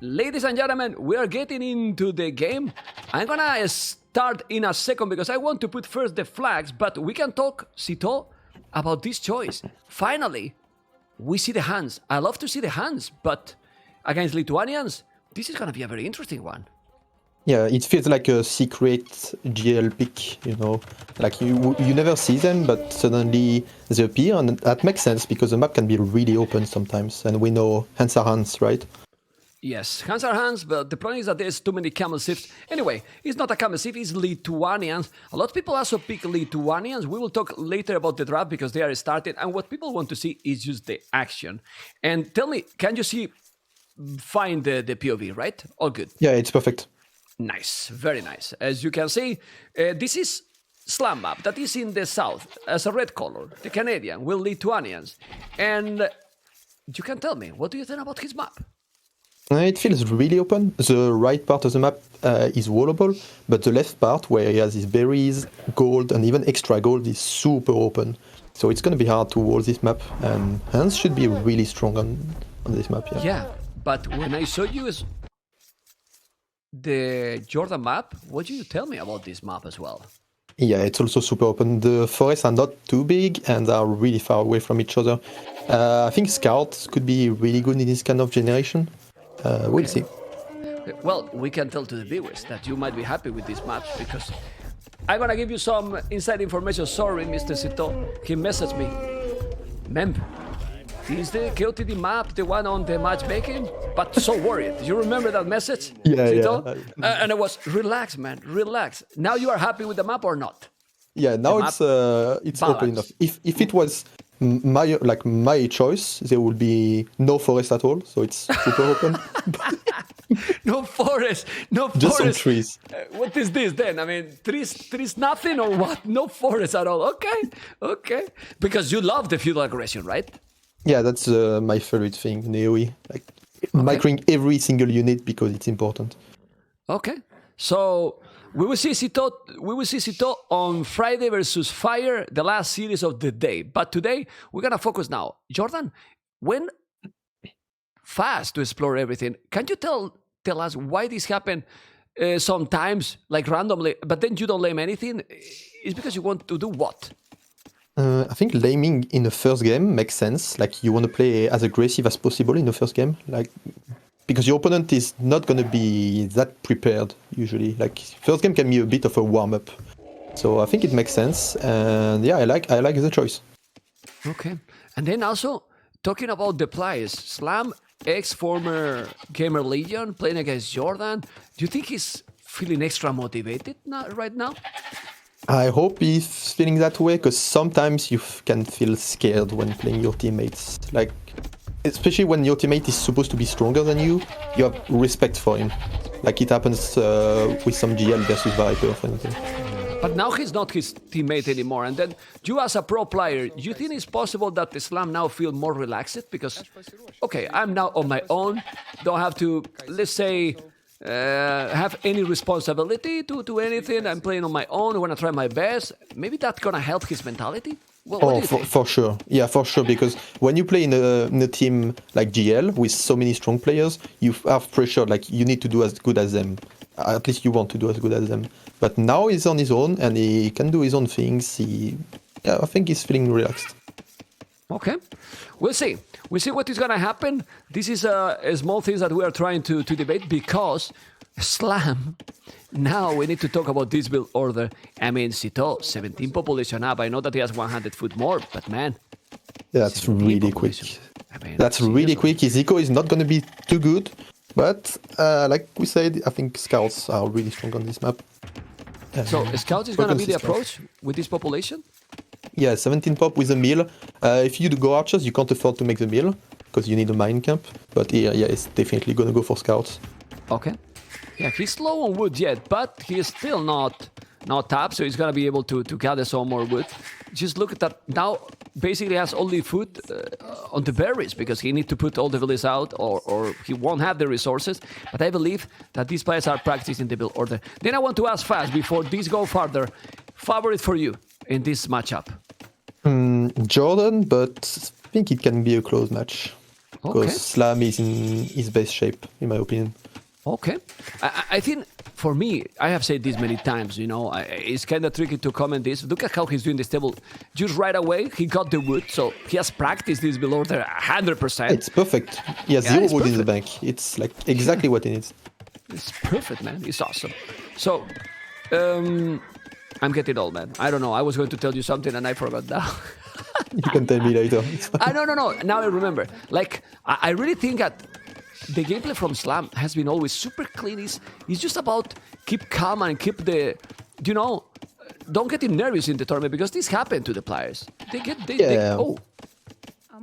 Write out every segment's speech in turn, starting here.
Ladies and gentlemen, we are getting into the game. I'm gonna start in a second because I want to put first the flags, but we can talk, Cito, about this choice. Finally, we see the hands. I love to see the hands, but against Lithuanians, this is gonna be a very interesting one. Yeah, it feels like a secret GL pick, you know, like you never see them, but suddenly they appear, and that makes sense because the map can be really open sometimes, and we know hands are hands, right? Yes, hands are hands, but the problem is that there's too many camel shifts. Anyway, it's not a camel shift, it's Lithuanians. A lot of people also pick Lithuanians. We will talk later about the draft because they are started, and what people want to see is just the action. And tell me, can you find the POV, right? All good. Yeah, it's perfect. Nice, very nice. As you can see, this is Slam map that is in the south as a red color, the Canadian with Lithuanians. And you can tell me, what do you think about his map? It feels really open. The right part of the map is wallable, but the left part, where he has his berries, gold, and even extra gold, is super open. So it's going to be hard to wall this map, and Hans should be really strong on this map. Yeah, but when I saw you the Jordan map, what did you tell me about this map as well? Yeah, it's also super open. The forests are not too big and are really far away from each other. I think scouts could be really good in this kind of generation. We'll see. Well, we can tell to the viewers that you might be happy with this match because I'm gonna give you some inside information. Sorry, Mr. Cito. He messaged me. Mem, is the KOTD map the one on the matchmaking? But so worried. You remember that message? Yeah, Cito? yeah. And I was, relax, man, relax. Now you are happy with the map or not? Yeah, now it's open enough. If it was my choice, there would be no forest at all, so it's super open. No forest, no forest. Just some trees. What is this then? I mean, trees nothing or what? No forest at all. Okay. Because you love the feudal aggression, right? Yeah, that's my favorite thing in AoE. Like microing every single unit because it's important. Okay, so we will see Cito on Friday versus Fire, the last series of the day. But today we're gonna focus now. Jordan, when fast to explore everything, can you tell us why this happened sometimes, like randomly, but then you don't lame anything? It's because you want to do what? I think laming in the first game makes sense. Like you want to play as aggressive as possible in the first game, like because your opponent is not going to be that prepared usually. Like first game can be a bit of a warm up, so I think it makes sense. And yeah, I like the choice. Okay, and then also talking about the players, Slam, ex-former Gamer Legion, playing against Jordan. Do you think he's feeling extra motivated right now? I hope he's feeling that way, because sometimes you can feel scared when playing your teammates. Like, especially when your teammate is supposed to be stronger than you have respect for him. Like it happens with some GL versus Viper, for instance. But now he's not his teammate anymore. And then you as a pro player, do you think it's possible that Islam now feel more relaxed? Because, okay, I'm now on my own, don't have to, let's say, have any responsibility to anything. I'm playing on my own. I want to try my best. Maybe that's gonna help his mentality. Well, for sure. Yeah, for sure. Because when you play in a team like GL with so many strong players, you have pressure. Like you need to do as good as them. At least you want to do as good as them. But now he's on his own and he can do his own things. I think he's feeling relaxed. Okay, we'll see. We'll see what is going to happen. This is a small thing that we are trying to debate because Slam, now we need to talk about this build order. I mean, Cito, 17 population up. I know that he has 100 foot more, but man. That's really quick. I mean, that's really quick. His eco is not going to be too good, but like we said, I think scouts are really strong on this map. So scouts is going to be the approach with this population? Yeah, 17 pop with a mill. If you do go archers, you can't afford to make the mill because you need a mine camp. But here, yeah, it's definitely gonna go for scouts. Okay. Yeah, he's low on wood yet, but he's still not tapped, so he's gonna be able to gather some more wood. Just look at that. Now, basically has only food on the berries because he needs to put all the villages out or he won't have the resources. But I believe that these players are practicing the build order. Then I want to ask fast, before this go further, favorite for you in this matchup? Jordan, but I think it can be a close match. because Okay. Slam is in his best shape, in my opinion. Okay. I think for me, I have said this many times, you know, it's kind of tricky to comment this. Look at how he's doing this table. Just right away, he got the wood, so he has practiced this below there 100%. It's perfect. He has Yeah, zero it's wood in the perfect. bank. It's like exactly what he needs. It's perfect, man. It's awesome. So, I'm getting old, man. I don't know. I was going to tell you something and I forgot now. You can tell me later. It's fine. No. Now I remember. Like, I really think that the gameplay from Slam has been always super clean. It's just about keep calm and keep the, you know, don't get him nervous in the tournament because this happened to the players. Yeah.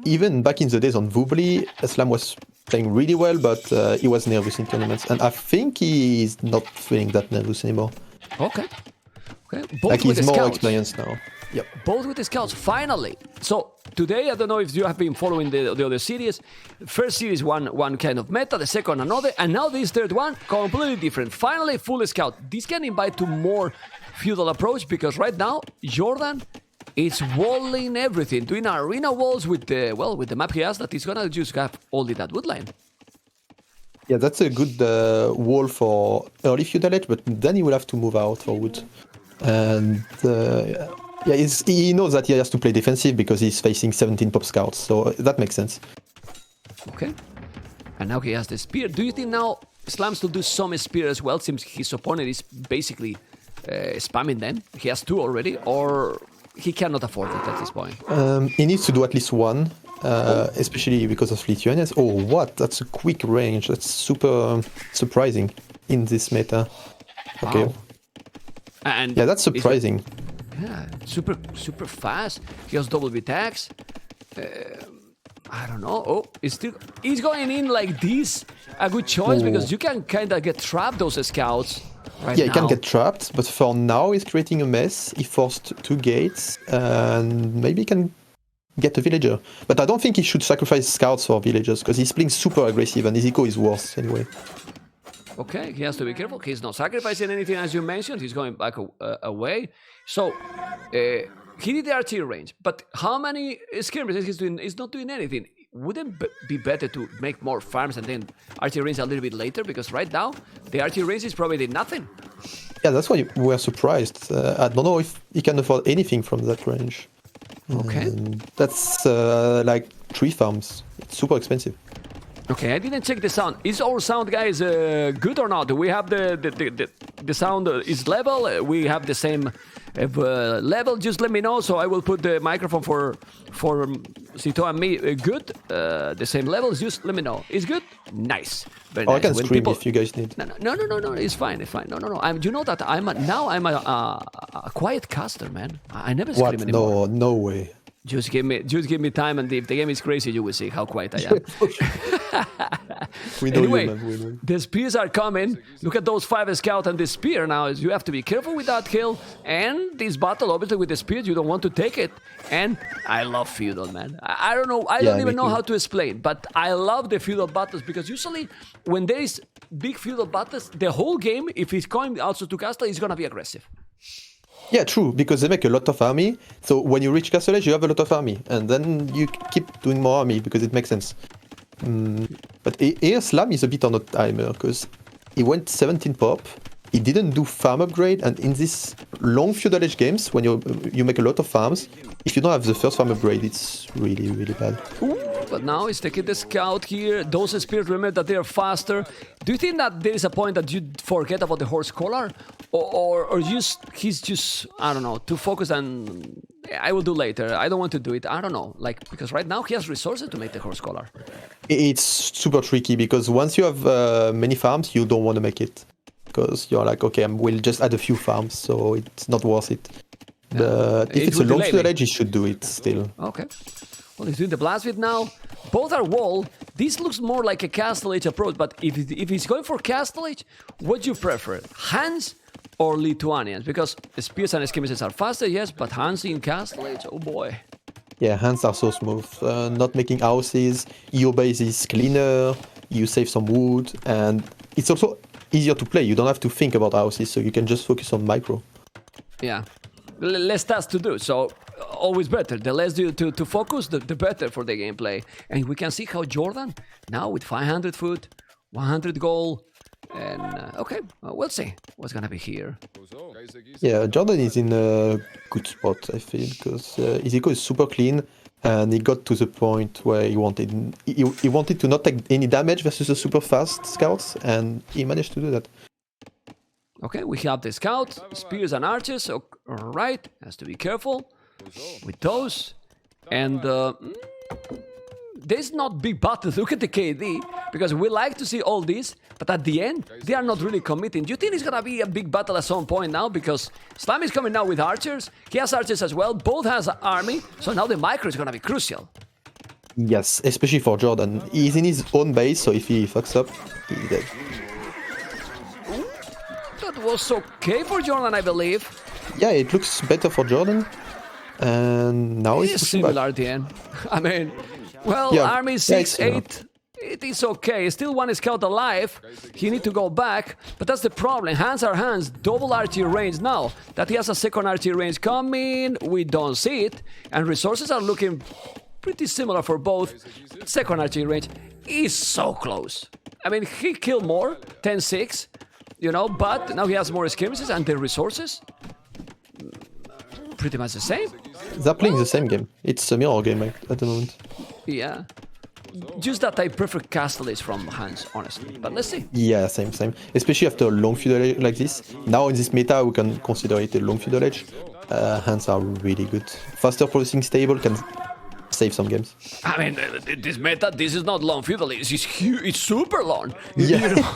Even back in the days on Vubli, Slam was playing really well, but he was nervous in tournaments. And I think he's not feeling that nervous anymore. Okay. Both Like with he's the more scouts. experienced now. Yep. Both with the scouts, finally. So today, I don't know if you have been following the other series. First series, one kind of meta, the second another, and now this third one, completely different. Finally, full scout. This can invite to more feudal approach because right now, Jordan is walling everything, doing arena walls with the map he has that he's gonna just have only that wood line. Yeah, that's a good wall for early feudal age, but then he will have to move out for wood. And yeah, he knows that he has to play defensive because he's facing 17 pop scouts, so that makes sense. Okay. And now he has the spear. Do you think now Slam still do some spear as well, since his opponent is basically spamming them? He has two already, or he cannot afford it at this point? He needs to do at least one, especially because of Lithuanians. Oh, what? That's a quick range. That's super surprising in this meta. Okay. Wow. And Yeah, that's surprising. Yeah, super fast. He has double attacks. I don't know. Oh, he's going in like this. A good choice because you can kind of get trapped those scouts right Yeah, now. he can get trapped, but for now he's creating a mess. He forced 2 gates, and maybe he can get a villager. But I don't think he should sacrifice scouts for villagers because he's playing super aggressive and his eco is worse anyway. Okay, he has to be careful. He's not sacrificing anything, as you mentioned. He's going back away. So he did the archery range, but how many skirmishes he's doing? He's not doing anything. Wouldn't be better to make more farms and then archery range a little bit later? Because right now the archery range is probably did nothing. Yeah, that's why we were surprised. I don't know if he can afford anything from that range. Okay. That's like 3 farms. It's super expensive. Okay, I didn't check the sound. Is our sound, guys, good or not? We have the sound is level. We have the same level. Just let me know, so I will put the microphone for Sito and me good. The same levels. Just let me know. It's good. Nice. Very nice. I can When scream people- if you guys need. No. It's fine. No. You know that I'm a quiet caster, man. I never scream What? anymore. No way. Just give me time, and if the game is crazy, you will see how quiet I am. We know Anyway, you, man. We know you. the spears are coming. Look at those 5 scouts and the spear. Now you have to be careful with that kill. And this battle, obviously, with the spear, you don't want to take it. And I love feudal, man. I don't know. I don't me even know too. how to explain. But I love the feudal battles because usually when there is big feudal battles, the whole game, if it's going also to castle, is going to be aggressive. Yeah, true, because they make a lot of army. So when you reach Castle Age, you have a lot of army. And then you keep doing more army because it makes sense. But here Slam is a bit on a timer because he went 17 pop. He didn't do farm upgrade, and in these long feudal age games, when you make a lot of farms, if you don't have the first farm upgrade, it's really, really bad. But now he's taking the scout here. Those spears, remember that they are faster. Do you think that there is a point that you forget about the horse collar? Or he's just, I don't know, too focused and I will do later. I don't want to do it. I don't know. Like, because right now he has resources to make the horse collar. It's super tricky because once you have many farms, you don't want to make it. Because you're like, okay, we'll just add a few farms, so it's not worth it. But if It it's a would long delay feudal me. age, you should do it still. Okay. Well, he's doing the blast with now. Both are wall. This looks more like a Castle Age approach, but if he's going for Castle Age, what do you prefer? Hans or Lithuanians? Because spears and skirmishes are faster, yes, but Hans in Castle Age, oh boy. Yeah, hands are so smooth. Not making houses, your base is cleaner, you save some wood, and it's also easier to play. You don't have to think about houses, so you can just focus on micro. Yeah. Less tasks to do. So always better. The less you to focus, the better for the gameplay. And we can see how Jordan, now with 500 food, 100 gold, and okay, we'll see what's gonna be here. Yeah, Jordan is in a good spot, I feel, because his eco is super clean, and he got to the point where he wanted to not take any damage versus the super fast scouts, and he managed to do that. Okay, we have the scouts, spears and archers. So, all right, has to be careful with those. And there's not big battles. Look at the KD, because we like to see all this, but at the end, they are not really committing. Do you think it's gonna be a big battle at some point now? Because Slam is coming now with archers. He has archers as well. Both has an army, so now the micro is gonna be crucial. Yes, especially for Jordan. He's in his own base, so if he fucks up, he's dead. That was okay for Jordan, I believe. Yeah, it looks better for Jordan. And now It's he's pushing back. similar at the end. I mean, well, Yeah, army yeah, 6, it's similar. 8. It is okay. Still one scout alive. He need to go back. But that's the problem. Hands are hands. Double archery range now. That he has a second archery range coming. We don't see it. And resources are looking pretty similar for both. Second archery range is so close. I mean, he killed more. 10-6. You know, but now he has more skirmishes and the resources. Pretty much the same. They're playing the same game. It's a mirror game at the moment. Yeah. Just that I prefer Castle Age from Hans, honestly. But let's see. Yeah, same. Especially after a long feudal age like this. Now in this meta, we can consider it a long feudal age. Hands are really good. Faster producing stable can save some games. I mean, this meta, this is not long feudal. It's huge. It's super long. Yeah. You know?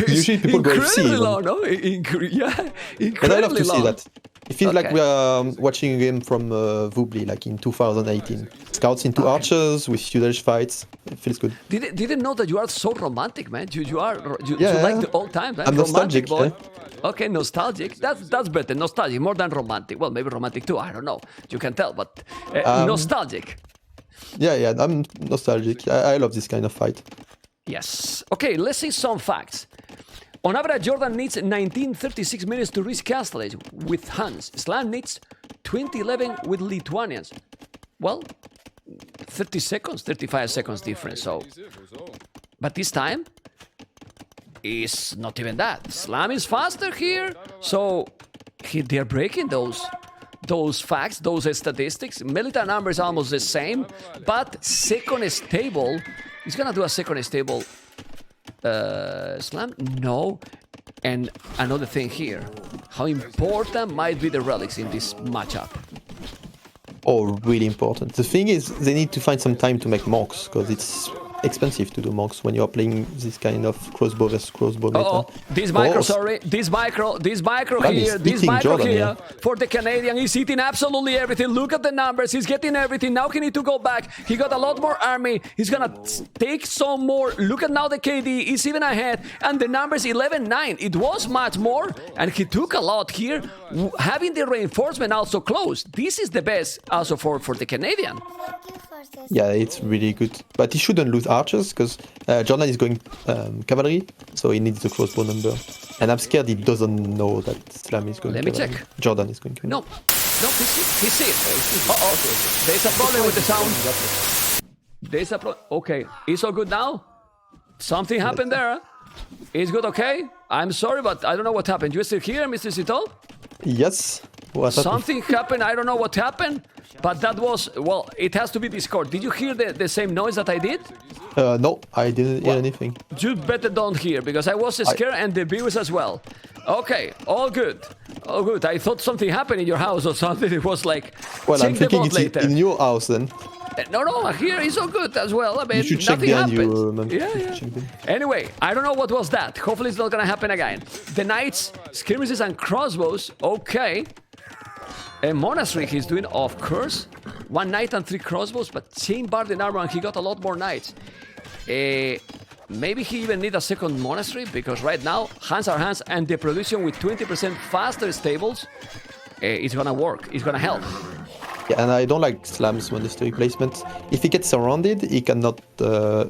Usually people go FC incredibly even. long, no? Yeah, incredibly But I love to long. see that. It feels like Okay. we are watching a game from Vubli, like in 2018. Scouts into archers with feudal fights. It feels good. Didn't know that you are so romantic, man. You Yeah. like the old time, man. I'm Romantic nostalgic, boy. Okay, nostalgic. That's better. Nostalgic, more than romantic. Well, maybe romantic too. I don't know. You can tell, but nostalgic. Yeah, I'm nostalgic. I love this kind of fight. Yes. Okay, let's see some facts. On average, Jordan needs 1936 minutes to reach Castle Age with Hans. Slam needs 2011 with Lithuanians. Well, 30 seconds, 35 seconds difference. So, but this time is not even that. Slam is faster here, so they're breaking those facts, those statistics. Military numbers are almost the same, but second stable. He's gonna do a second stable. Slam? No. And another thing here. How important might be the relics in this matchup? Oh, really important. The thing is, they need to find some time to make monks, because it's expensive to do monks when you are playing this kind of crossbow versus crossbow meta. Oh, this micro, Oh, sorry. This micro Man, here. he's This eating micro Jordan, here yeah. for the Canadian. He's eating absolutely everything. Look at the numbers. He's getting everything. Now he need to go back. He got a lot more army. He's gonna take some more. Look at now the KD. He's even ahead. And the numbers 11-9. It was much more. And he took a lot here. Having the reinforcement also close. This is the best also for the Canadian. Yeah, it's really good. But he shouldn't lose archers, because Jordan is going cavalry, so he needs the crossbow number. And I'm scared he doesn't know that Slam is going Let me cavalry. check. Jordan is going cavalry. No, he see it. Uh-oh, there's a problem with the sound. There's a problem. Okay, it's all good now? Something happened there, huh? It's good, okay? I'm sorry, but I don't know what happened. You still here, Mr. Cito? Yes. What happened? Something happened, I don't know what happened, but that was, well, it has to be Discord. Did you hear the same noise that I did? No, I didn't hear anything. You better don't hear, because I was scared and the viewers as well. Okay, all good. All good. I thought something happened in your house or something. It was like, Well, I'm check the thinking bot it's later. in your house then. No, here is all good as well. I mean, You should check nothing behind happened. you, man. Yeah, You should yeah. check behind. Anyway, I don't know what was that. Hopefully it's not gonna happen again. The knights, skirmishes and crossbows, okay. A monastery he's doing, of course. 1 knight and 3 crossbows, but chain barred in armor and he got a lot more knights. Maybe he even need a second monastery, because right now, hands are hands, and the production with 20% faster stables, it's gonna work. It's gonna help. Yeah, and I don't like Slam's monastery placement. If he gets surrounded, he cannot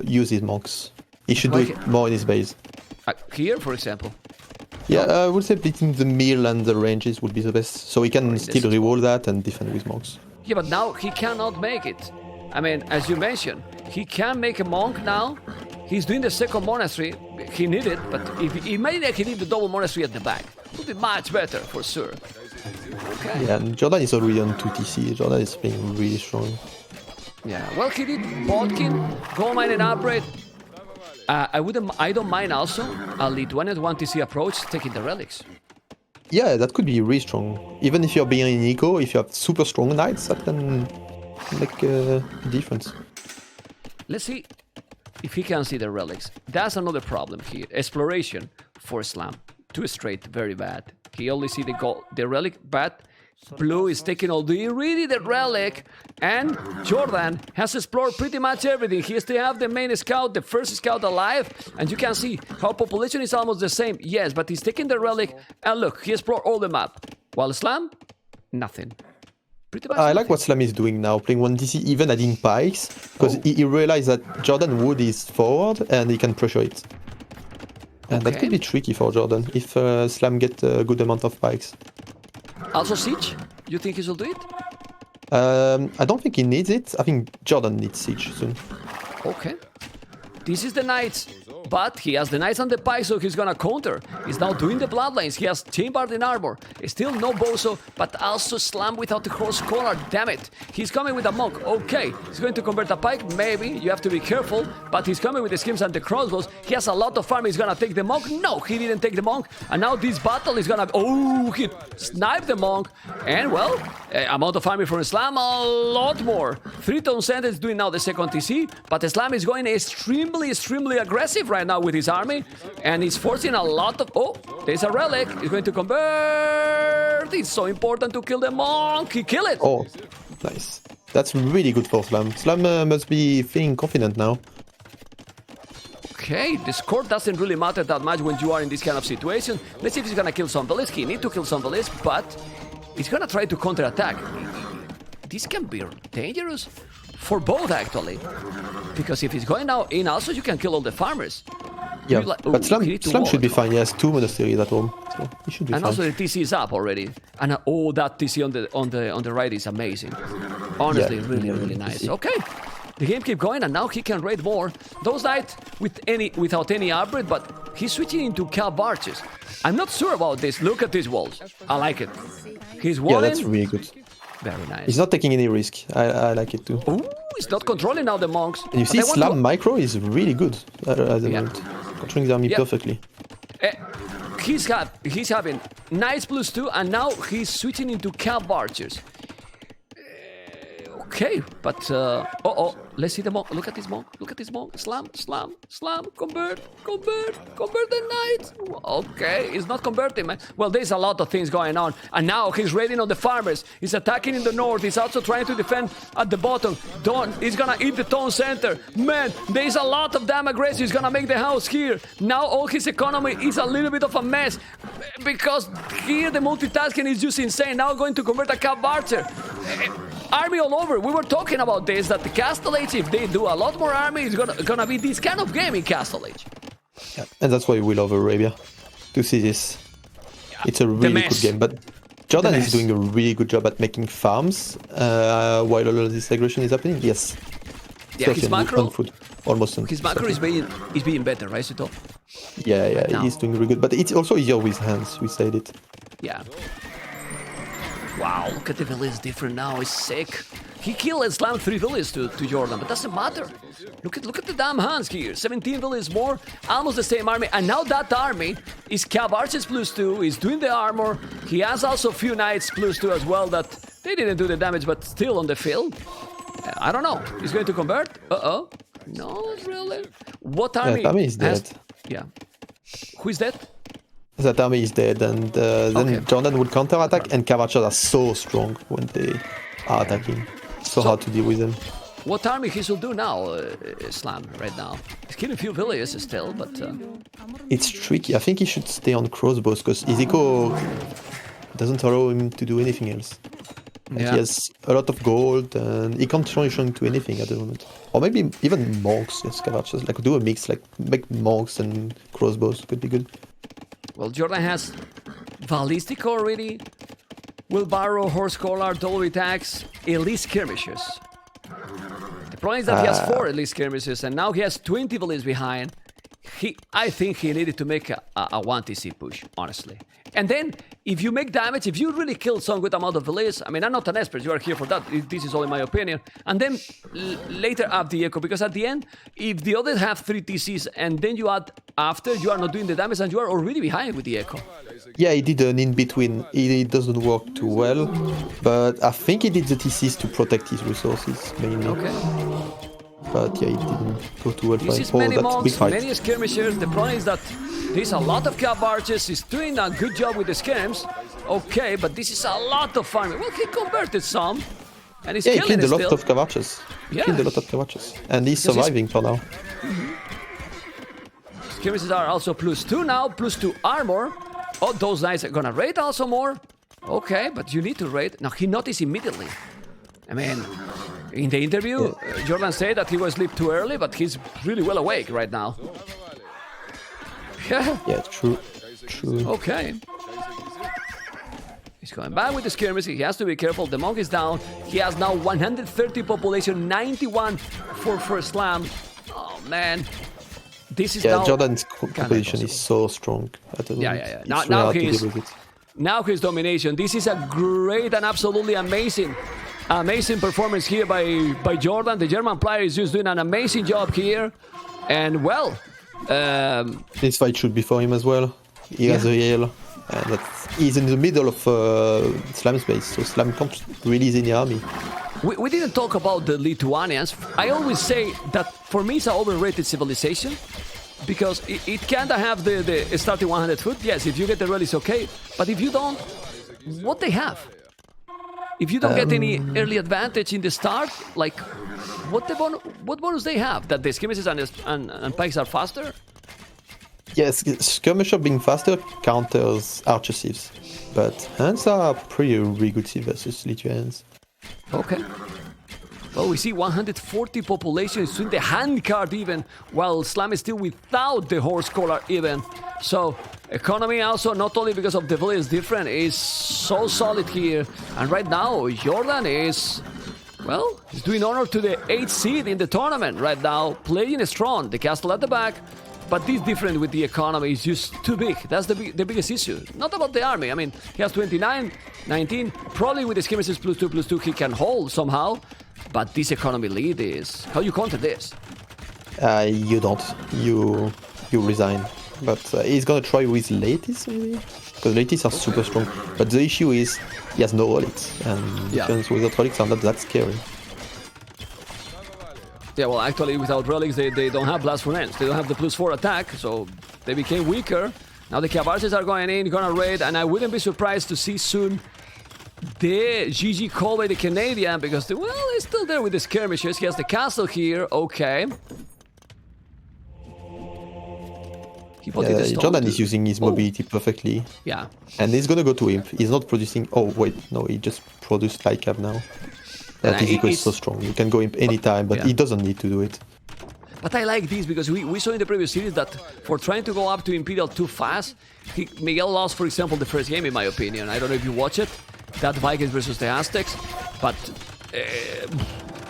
use his monks. He should do it more in his base. Here, for example. Yeah, I would say between the mill and the ranges would be the best. So he can still reroll that and defend with monks. Yeah, but now he cannot make it. I mean, as you mentioned, he can make a monk now. He's doing the second monastery. He need it, but if he made it, he need the double monastery at the back. Would be much better for sure. Okay. Yeah, and Jordan is already on 2 TC. Jordan is playing really strong. Yeah. Well, he did Bodkin, Gold Mine and Upgrade. I don't mind also a Lithuanian 1 TC approach taking the relics. Yeah, that could be really strong. Even if you're being in eco, if you have super strong knights, that can make a difference. Let's see if he can see the relics. That's another problem here. Exploration for Slam. Too straight, very bad. He only see the relic, but Blue is taking all the relic, and Jordan has explored pretty much everything. He still have the main scout, the first scout alive, and you can see how population is almost the same. Yes, but he's taking the relic, and look, he explored all the map. While Slam, nothing. Pretty much I like what Slam is doing now, playing 1 DC, even adding pikes, because he realized that Jordan wood is forward, and he can pressure it. And that could be tricky for Jordan, if Slam get a good amount of pikes. Also Siege? You think he will do it? I don't think he needs it. I think Jordan needs Siege soon. Okay. This is the Knights, but he has the Knights on the pike, so he's gonna counter. He's now doing the Bloodlines. He has Chambered in armor. Still no Bozo, but also Slam without the cross collar. Damn it. He's coming with a Monk. Okay. He's going to convert a pike. Maybe. You have to be careful. But he's coming with the schemes and the crossbows. He has a lot of farm. He's gonna take the Monk. No, he didn't take the Monk. And now this battle is gonna... Oh, he sniped the Monk. And, well, amount of farming for Slam, a lot more. 3 Tone Center is doing now the second TC, but Slam is going extremely aggressive right now with his army, and he's forcing a lot of... Oh, there's a relic. He's going to convert. It's so important to kill the Monk. He killed it. Oh, nice. That's really good for Slam. Slam must be feeling confident now. Okay, the score doesn't really matter that much when you are in this kind of situation. Let's see if he's gonna kill some Village. He need to kill some Village, but he's gonna try to counterattack. This can be dangerous for both, actually. Because if he's going now in, also you can kill all the farmers. Yeah, but Slam should be fine. He has 2 monasteries at home, so he should be fine. And also the TC is up already. And oh, that TC on the right is amazing. Honestly, Yeah, really nice. Okay, the game keep going, and now he can raid more. Those knights without any upgrade, but he's switching into Cav archers. I'm not sure about this. Look at these walls. I like it. He's walling. Yeah, that's really good. Very nice. He's not taking any risk. I like it too. Ooh, he's not controlling now the monks. And you see, Slam micro is really good at the moment. Controlling the army perfectly. He's having Knights +2, and now he's switching into Cav archers. Okay, but let's see the monk. Look at this monk. Look at this monk. Slam, convert the knight. Okay, he's not converting, man. Well, there's a lot of things going on, and now he's raiding on the farmers. He's attacking in the north. He's also trying to defend at the bottom. He's gonna eat the town center. Man, there's a lot of damn aggression. He's gonna make the house here. Now all his economy is a little bit of a mess because here the multitasking is just insane. Now going to convert a Cav archer. Army all over. We were talking about this, that the Castle Age, if they do a lot more army, it's gonna be this kind of game in Castle Age. Yeah, and that's why we love Arabia, to see this. It's a really good game, but Jordan is doing a really good job at making farms while all of this aggression is happening. Yes. Yeah, his macro, on food, almost on his macro is being better, right, Suto? Yeah, he's doing really good, but it's also easier with hands. We said it. Yeah. Wow, look at the village different now. It's sick. He killed and slammed 3 villages to Jordan, but doesn't matter. Look at the damn hands here. 17 villages more, almost the same army. And now that army is Cav archers +2. He's doing the armor. He has also a few knights +2 as well that they didn't do the damage, but still on the field. I don't know. He's going to convert. No, not really. What army? That army is dead. Yeah. Who is dead? That army is dead, and then Jordan will counter-attack, and Cav archers are so strong when they are attacking. So hard to deal with them. What army he should do now, Slam, right now? He's killing a few villages still, but... It's tricky. I think he should stay on crossbows, because his eco doesn't allow him to do anything else. He has a lot of gold, and he can't transition to anything at the moment. Or maybe even monks, yes, Cav archers. Like, do a mix, like, make monks and crossbows could be good. Well, Jordan has Ballistic already. Wheelbarrow, horse collar, double attacks, elite skirmishes. The problem is that he has 4 elite skirmishes, and now he has 20 police behind. I think he needed to make a 1 TC push, honestly. And then, if you make damage, if you really kill some good amount of police, I mean, I'm not an expert, you are here for that, this is only my opinion, and then later up the echo, because at the end, if the others have 3 TCs, and then you add after, you are not doing the damage, and you are already behind with the echo. Yeah, he did an in-between. It doesn't work too well, but I think he did the TCs to protect his resources, mainly. Okay. But yeah, it didn't go too well for This him. is many That's monks, big fight. many skirmishers. The problem is that there's a lot of cap barges. He's doing a good job with the skirms. Okay, but this is a lot of farming. Well, he converted some, and he's Yeah, he killing killed a it lot still. of Cavaches. Yeah. Killed a lot of Cavaches. And he's Because he's- surviving for now. Skirmishes are also +2 now, +2 armor. Oh, those guys are gonna raid also more. Okay, but you need to raid. Now, he noticed immediately. I mean, in the interview, Jordan said that he was asleep too early, but he's really well awake right now. Yeah. Yeah, true. True. Okay. He's going back with the skirmish. He has to be careful. The monk is down. He has now 130 population, 91 for first slam. Oh, man. This is Yeah, now... Jordan's kinda composition is impossible. so strong at the Yeah, moment. yeah, yeah. It's Now, really now hard to he's... deal with it. Now his domination. This is a great and absolutely amazing performance here by Jordan. The German player is just doing an amazing job here. And, well... This fight should be for him as well. He has a heal. And he's in the middle of Slam space, so Slam can't release any army. We didn't talk about the Lithuanians. I always say that for me it's an overrated civilization because it kinda have the starting 100 foot. Yes, if you get the relics, okay. But if you don't, what they have? If you don't get any early advantage in the start, like what bonus they have? That the skirmishes and pikes are faster? Yes, Skirmisher being faster counters Archer Civs, but Hands are really good Civ versus Lithuanians. Okay. Well, we see 140 population is in the hand card even, while Slam is still without the horse collar even. So, economy also, not only because of the village is different, is so solid here. And right now, Jordan is, well, he's doing honor to the 8th seed in the tournament right now, playing strong. The castle at the back, but this different with the economy is just too big. That's the biggest issue. Not about the army. I mean, he has 29, 19. Probably with the skirmishes +2/+2 he can hold somehow. But this economy lead is... How you counter this? You don't. You resign. But he's gonna try with Laties maybe? Because Laties are super strong. But the issue is he has no relics. And defense without relics are not that scary. Yeah, well, actually, without relics, they don't have blast furnace. They don't have the +4 attack, so they became weaker. Now the Cabarches are going in, gonna raid, and I wouldn't be surprised to see soon the GG call by the Canadian, because, he's still there with the skirmishes. He has the castle here, okay. Jordan is using his mobility perfectly. Yeah. And he's gonna go to Imp. He's not producing... Oh, wait, no, he just produced Lycab now. That is so strong. You can go Imp anytime, but he doesn't need to do it. But I like this because we saw in the previous series that for trying to go up to Imperial too fast, Miguel lost, for example, the first game, in my opinion. I don't know if you watch it, that Vikings versus the Aztecs. But...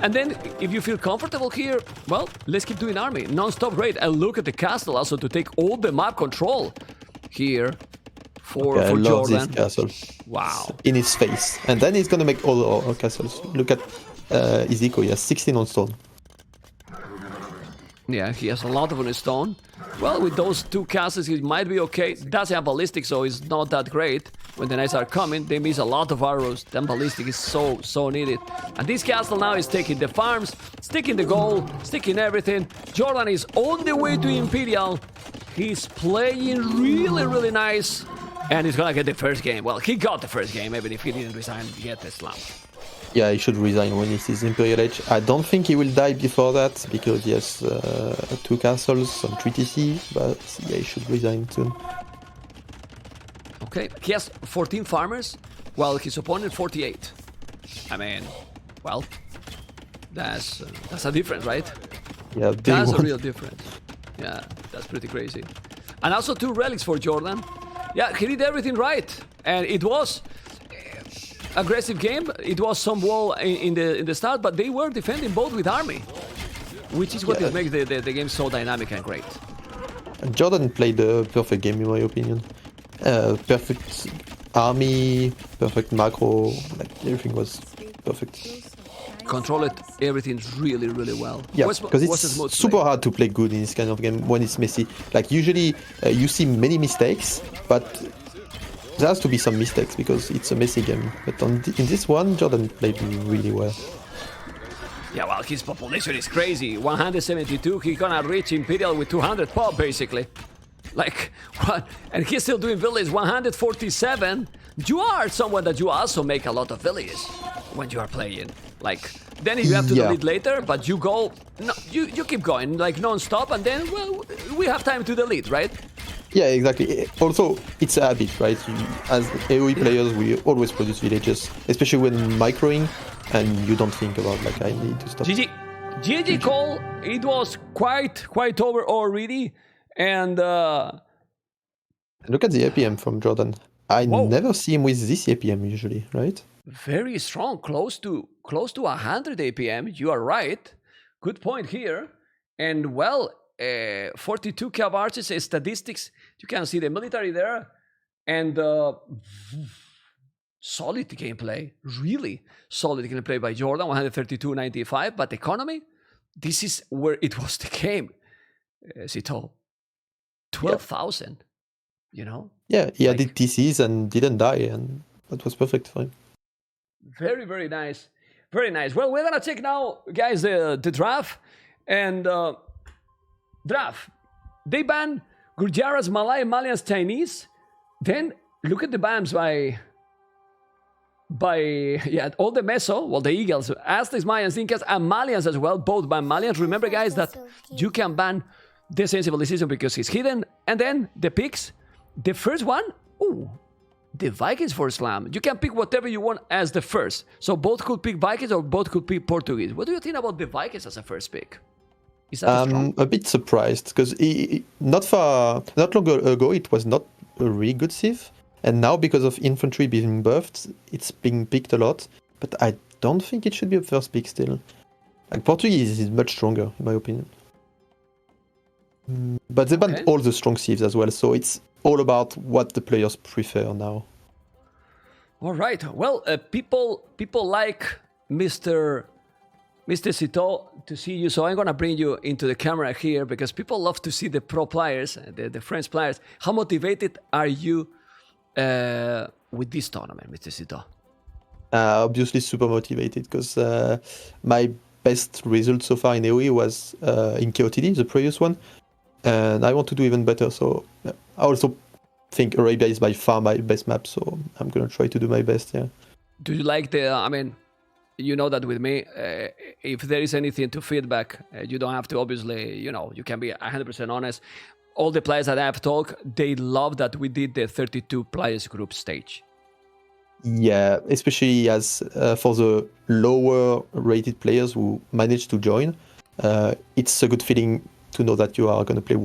and then, if you feel comfortable here, well, let's keep doing army. Non-stop raid. And look at the castle also to take all the map control here for I love Jordan. this castle. Wow. In his face. And then he's gonna make all our castles. Look at his eco, he has 16 on stone. Yeah, he has a lot of on his stone. Well, with those 2 castles, he might be okay. Doesn't have ballistic, so it's not that great. When the knights are coming, they miss a lot of arrows. Then ballistic is so needed. And this castle now is taking the farms, sticking the goal, sticking everything. Jordan is on the way to Imperial. He's playing really nice. And he's gonna get the first game. Well, he got the first game, even if he didn't resign yet the Slam. Yeah, he should resign when he sees Imperial Age. I don't think he will die before that, because he has 2 castles, some 3 TC, but yeah, he should resign soon. Okay, he has 14 farmers, while his opponent 48. I mean, well, that's a difference, right? Yeah, That's a real difference. Yeah, that's pretty crazy. And also 2 relics for Jordan. Yeah, he did everything right. And it was... aggressive game. It was some wall in the start, but they were defending both with army, which is what it makes the game so dynamic and great. Jordan played the perfect game in my opinion. Perfect army, perfect macro, like everything was perfect. Controlled everything really, really well. Yeah, because it's super hard to play good in this kind of game when it's messy. Like usually you see many mistakes, but there has to be some mistakes because it's a messy game. But in this one, Jordan played really well. Yeah, well, his population is crazy. 172, he's gonna reach Imperial with 200 pop, basically. Like, what? And he's still doing villages, 147. You are someone that you also make a lot of villages when you are playing. Like, then you have to delete later, but you go, no, you keep going, like, non-stop, and then, well, we have time to delete, right? Yeah, exactly. Also, it's a habit, right? As AoE players, we always produce villages, especially when microing, and you don't think about, like, I need to stop. GG call, it was quite over already, and look at the APM from Jordan. I never see him with this APM usually, right? Very strong, close to 100 APM. You are right. Good point here. And well, 42 cav archers statistics. You can see the military there, and solid gameplay. Really solid gameplay by Jordan. 132.95. But economy, this is where it was the game. Zito, 12,000. You know? Yeah, he added TCs and didn't die, and that was perfect for him. Very, very nice. Very nice. Well, we're gonna check now, guys, the draft. And draft. They ban Gurjaras, Malay, Malians, Chinese. Then look at the bans by all the Meso, well, the Eagles, Aztecs, Mayans, Incas, and Malians as well, both ban Malians. Remember, guys, that you can ban the Sensible Decision because it's hidden. And then the picks. The first one, the Vikings for Slam. You can pick whatever you want as the first. So both could pick Vikings or both could pick Portuguese. What do you think about the Vikings as a first pick? Is that strong? A bit surprised because not long ago it was not a really good civ, and now because of infantry being buffed, it's being picked a lot. But I don't think it should be a first pick still. Like Portuguese is much stronger in my opinion. But they banned all the strong civs as well, so it's all about what the players prefer now. All right. Well, people like Mr. Cito to see you, so I'm gonna bring you into the camera here because people love to see the pro players, the French players. How motivated are you with this tournament, Mr. Cito? Obviously, super motivated because my best result so far in AoE was in KOTD, the previous one. And I want to do even better, so I also think Arabia is by far my best map, so I'm gonna try to do my best, yeah. Do you like I mean, you know that with me, if there is anything to feedback, you don't have to, obviously, you can be 100% honest. All the players that I have talked, they love that we did the 32 players group stage. Yeah, especially as for the lower rated players who managed to join, it's a good feeling to know that you are going to play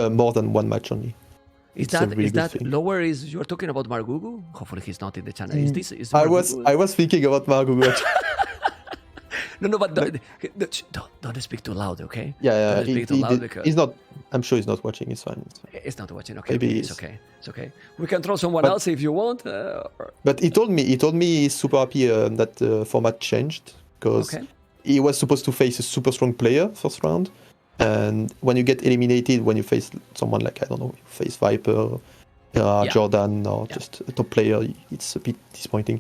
more than one match only. Is that lower? You're talking about Margugu? Hopefully he's not in the channel. Is I was thinking about Margugu. No, but don't speak too loud, okay? Yeah, don't speak too loud because he's not. I'm sure he's not watching. It's fine. It's not watching. Okay, maybe it's okay. It's okay. We can throw someone else if you want. But he told me he's super happy that the format changed because he was supposed to face a super strong player first round. And when you get eliminated, when you face someone like, I don't know, you face Viper, Jordan, or just a top player, it's a bit disappointing.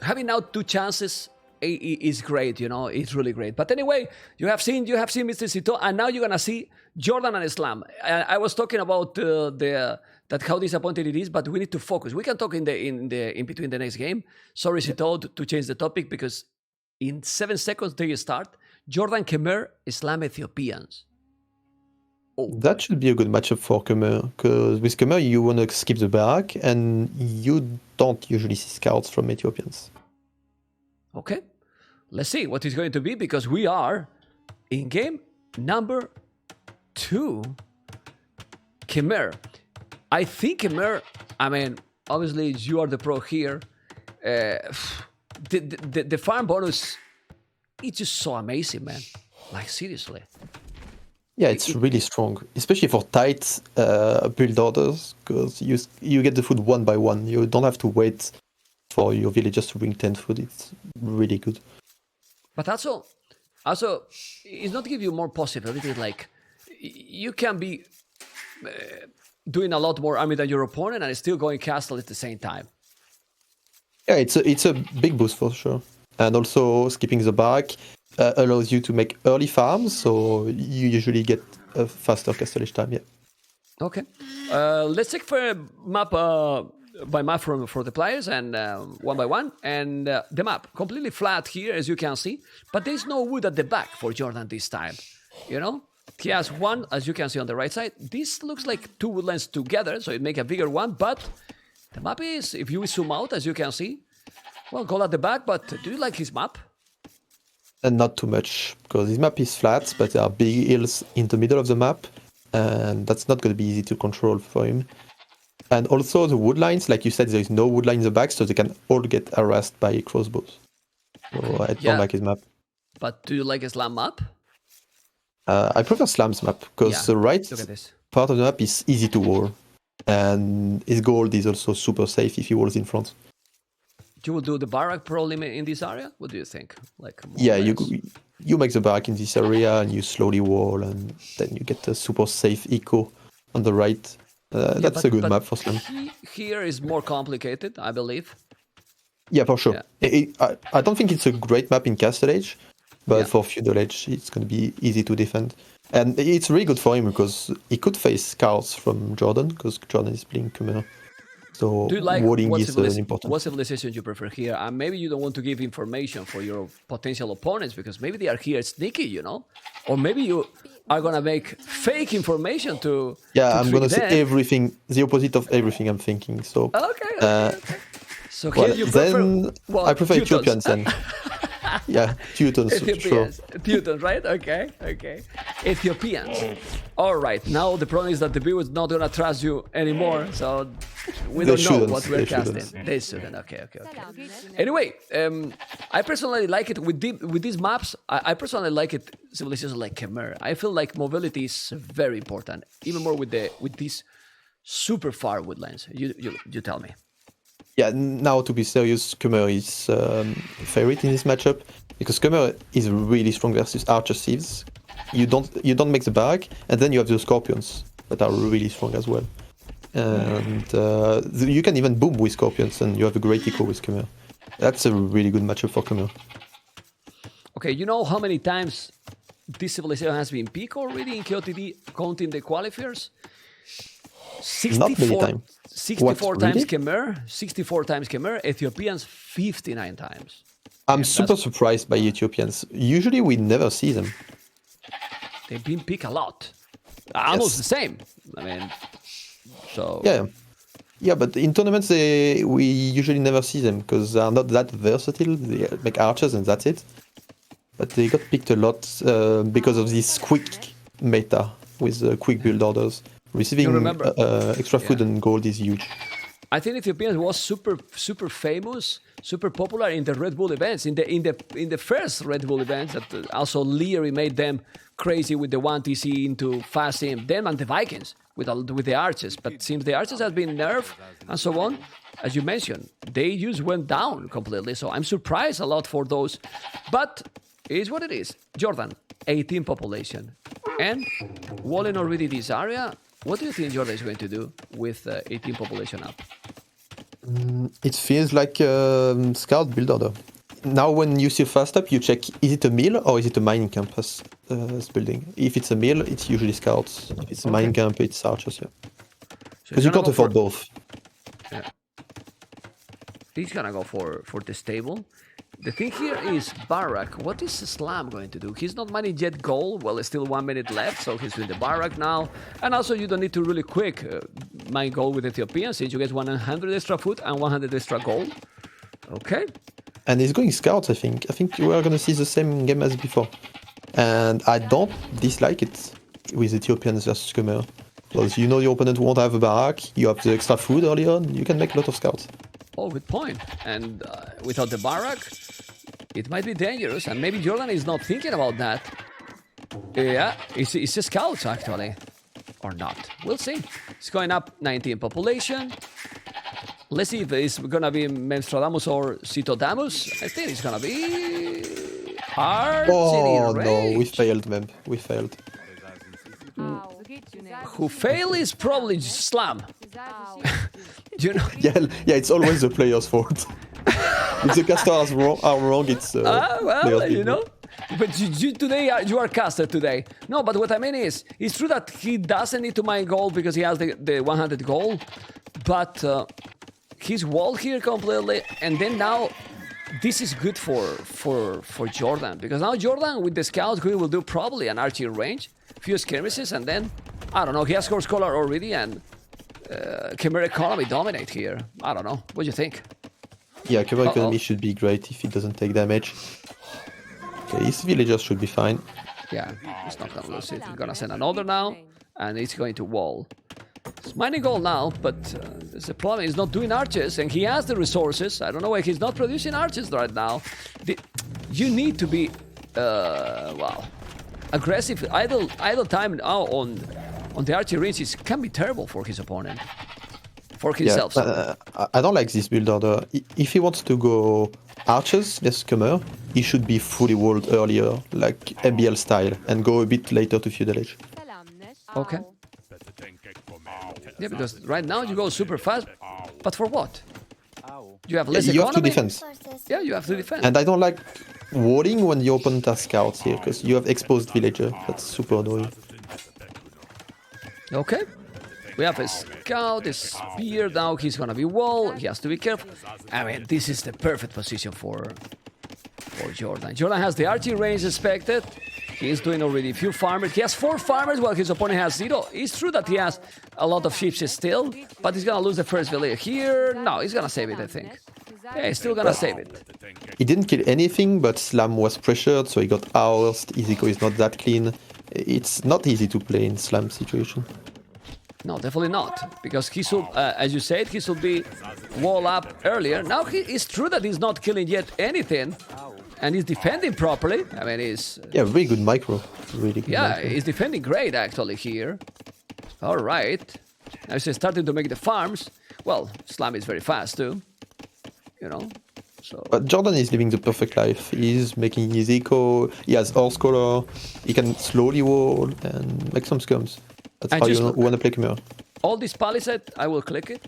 Having now 2 chances is great, it's really great. But anyway, you have seen Mr. Cito, and now you're gonna see Jordan and Islam. I was talking about that how disappointed it is, but we need to focus. We can talk in between the next game. Sorry, Cito, to change the topic because in 7 seconds they start. Jordan, Khmer, Islam, Ethiopians. That should be a good matchup for Khmer, because with Khmer you want to skip the barrack, and you don't usually see scouts from Ethiopians. Okay, let's see what it's going to be, because we are in game number 2. Khmer. I think Khmer, I mean, obviously you are the pro here. The farm bonus, it's just so amazing, man. Like seriously. Yeah, it's really strong, especially for tight build orders, because you get the food one by one. You don't have to wait for your villagers to bring 10 food. It's really good. But also, it's not give you more possibilities. Like you can be doing a lot more army than your opponent and still going castle at the same time. Yeah, it's a big boost for sure. And also skipping the back allows you to make early farms, so you usually get a faster castlage time. Yeah. Okay, let's check for map by map for the players and one by one. And the map completely flat here, as you can see, but there's no wood at the back for Jordan this time. You know, he has one, as you can see on the right side. This looks like two woodlands together, so it make a bigger one. But the map is, if you zoom out, as you can see, well, goal at the back. But do you like his map? And not too much, because his map is flat, but there are big hills in the middle of the map, and that's not going to be easy to control for him. And also the wood lines, like you said, there is no wood line in the back, so they can all get harassed by crossbows. So I don't like his map. But do you like his slam map? I prefer Slam's map, because the right part of the map is easy to wall, and his gold is also super safe if he walls in front. You will do the barrack probably in this area? What do you think? Like you make the barrack in this area and you slowly wall, and then you get a super safe eco on the right. That's a good map for Slam. Here is more complicated, I believe. Yeah, for sure. Yeah. I don't think it's a great map in Castle Age, but for Feudal Age, it's going to be easy to defend. And it's really good for him because he could face cards from Jordan, because Jordan is playing Khmer. So walling is important. What civilization you prefer here? And maybe you don't want to give information for your potential opponents because maybe they are here sneaky, you know? Or maybe you are going to make fake information to I'm going to say everything, the opposite of everything I'm thinking. So okay. So here you prefer... I prefer Ethiopians then. Yeah, Teutons, Ethiopians. Sure. Teutons, right? Okay. Ethiopians. All right. Now the problem is that the viewers not gonna trust you anymore, so we don't know what we're casting. They shouldn't. Okay. Anyway, I personally like it with these maps. I personally like it civilizations like Khmer. I feel like mobility is very important, even more with these super far woodlands. You tell me. Yeah, now to be serious, Khmer is favorite in this matchup because Khmer is really strong versus Archer Thieves. You don't make the barrack, and then you have the Scorpions that are really strong as well. And you can even boom with Scorpions, and you have a great eco with Khmer. That's a really good matchup for Khmer. Okay, you know how many times this civilization has been peak already in KOTD, counting the qualifiers? 64, Not many times. 64 times Khmer, 64 times Khmer, Ethiopians 59 times. I'm super surprised by Ethiopians. Usually we never see them. They've been picked a lot. Almost the same. I mean, so... Yeah, but in tournaments we usually never see them because they are not that versatile. They make archers and that's it. But they got picked a lot because of this quick meta with quick build orders. Receiving extra food and gold is huge. I think Ethiopians was super famous, super popular in the Red Bull events, in the first Red Bull events that also Leary made them crazy with the 1TC into fast sim, them and the Vikings with the archers. But since the archers have been nerfed and so on, as you mentioned, they just went down completely. So I'm surprised a lot for those. But it is what it is. Jordan, 18 population. And walling already this area. What do you think Jordan is going to do with 18 population up? It feels like scout build order. Now when you see fast up, you check, is it a mill or is it a mining camp as building? If it's a mill, it's usually scouts. If it's a mining camp, it's archers, Because you can't afford both. Yeah. He's gonna go for the stable. The thing here is Barak. What is Slam going to do? He's not mining yet gold. Well, there's still 1 minute left, so he's doing the Barak now. And also, you don't need to really quick mine gold with Ethiopians since you get 100 extra food and 100 extra gold. Okay. And he's going scouts, I think. I think we are going to see the same game as before. And I don't dislike it with Ethiopians versus Khmer. Because you know your opponent won't have a Barak, you have the extra food early on, you can make a lot of scouts. Oh, good point. And without the barrack, it might be dangerous. And maybe Jordan is not thinking about that. Yeah, it's a scouts actually. Or not. We'll see. It's going up 19 population. Let's see if it's gonna be Memstradamus or Citodamus. I think it's gonna be hard. Oh no, we failed, Mem. We failed. Who fail is probably Slam. You know? Yeah, it's always the player's fault. If the casters are wrong, it's well, you know. But you are caster today. No, but what I mean is, it's true that he doesn't need to mine gold because he has the 100 gold, but he's walled here completely, and then now this is good for Jordan, because now Jordan with the scout he will do probably an archery range, few skirmishes, and then I don't know, he has Horse Collar already, and Chimera Economy dominate here. I don't know. What do you think? Yeah, Chimera Economy should be great if it doesn't take damage. Okay, his villagers should be fine. Yeah, he's not gonna lose it. He's gonna send another now, and it's going to wall. He's mining gold now, but the problem is not doing arches, and he has the resources. I don't know why he's not producing arches right now. You need to be, aggressive. Idle time now on the archery ranges can be terrible for his opponent. For himself. Yeah, I don't like this build order. If he wants to go archers, less scummer, he should be fully walled earlier, like MBL style, and go a bit later to feudal age. Okay. Yeah, because right now you go super fast, but for what? You have less You economy? have to defend. Yeah, you have to defend. And I don't like walling when your opponent has scouts here, because you have exposed villager. That's super annoying. Okay. We have a scout, a spear, now he's gonna be wall, he has to be careful. I mean, this is the perfect position for Jordan. Jordan has the archery range expected. He's doing already a few farmers. He has 4 farmers while his opponent has 0. It's true that he has a lot of ships still, but he's gonna lose the first villager here. No, he's gonna save it, I think. Yeah, he's still gonna save it. He didn't kill anything, but Slam was pressured, so he got housed. Iziko is not that clean. It's not easy to play in Slam situation. No, definitely not, because he should, as you said, he should be wall up earlier. Now it's true that he's not killing yet anything, and he's defending properly. I mean, he's... Yeah, really good micro. Really good Yeah, micro. he's defending great, actually, here. All right. Now he's starting to make the farms. Well, Slam is very fast, too. You know, so... But Jordan is living the perfect life. He's making his eco, he has horse color, he can slowly wall and make some scums. That's And how just you look- want to play Chimera. All this palisade, I will click it.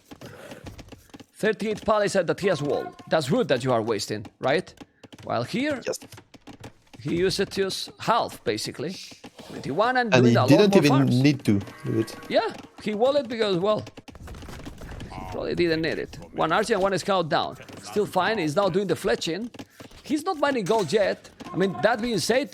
38 palisade that he has wall. That's wood that you are wasting, right? While here, Yes. he used it just half, basically. 21 and And doing he a lot didn't more even farms. need to do it. Yeah, he walled it because, well, he probably didn't need it. 1 archer and 1 scout down. Still fine, he's now doing the fletching. He's not mining gold yet. I mean, that being said,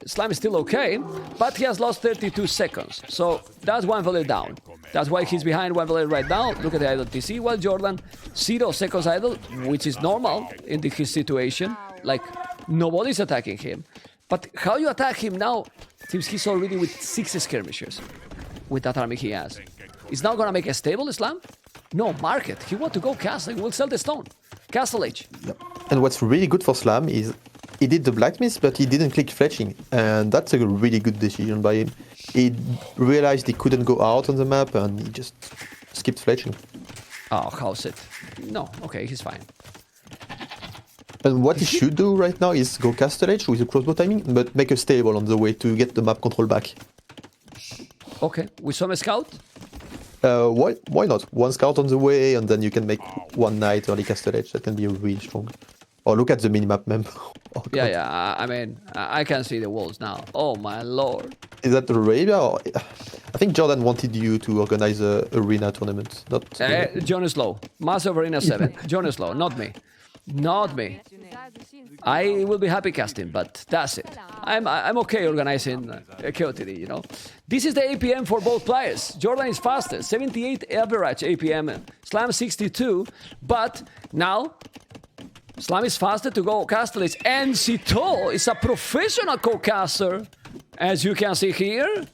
Slime is still okay, but he has lost 32 seconds. So that's 1 value down. That's why he's behind 1 value right now. Look at the idle TC. While Jordan, 0 seconds idle, which is normal in his situation. Like, nobody's attacking him. But how you attack him now, since he's already with 6 skirmishers with that army he has. Is now gonna make a stable Islam? No, market. He want to go castle. He will sell the stone. Castle Age. And what's really good for Slam is he did the blacksmith, but he didn't click fletching. And that's a really good decision by him. He realized he couldn't go out on the map and he just skipped fletching. Oh, how's it? No, okay, he's fine. And what he should do right now is go Castle Age with a crossbow timing, but make a stable on the way to get the map control back. Okay, with some scout? Why not? 1 scout on the way, and then you can make 1 knight early Castle Age. That can be really strong. Or look at the minimap, mem. Oh, God. Yeah, I mean, I can see the walls now. Oh, my lord. Is that Arabia? Or... I think Jordan wanted you to organize a arena tournament. Not John Slow. Massive Arena 7. John Slow, not me. Not me. I will be happy casting, but that's it. I'm okay organizing a KOTD, you know. This is the APM for both players. Jordan is faster, 78 average APM, Slam 62, but now Slam is faster to go Castellage, and Cito is a professional co-caster, as you can see here.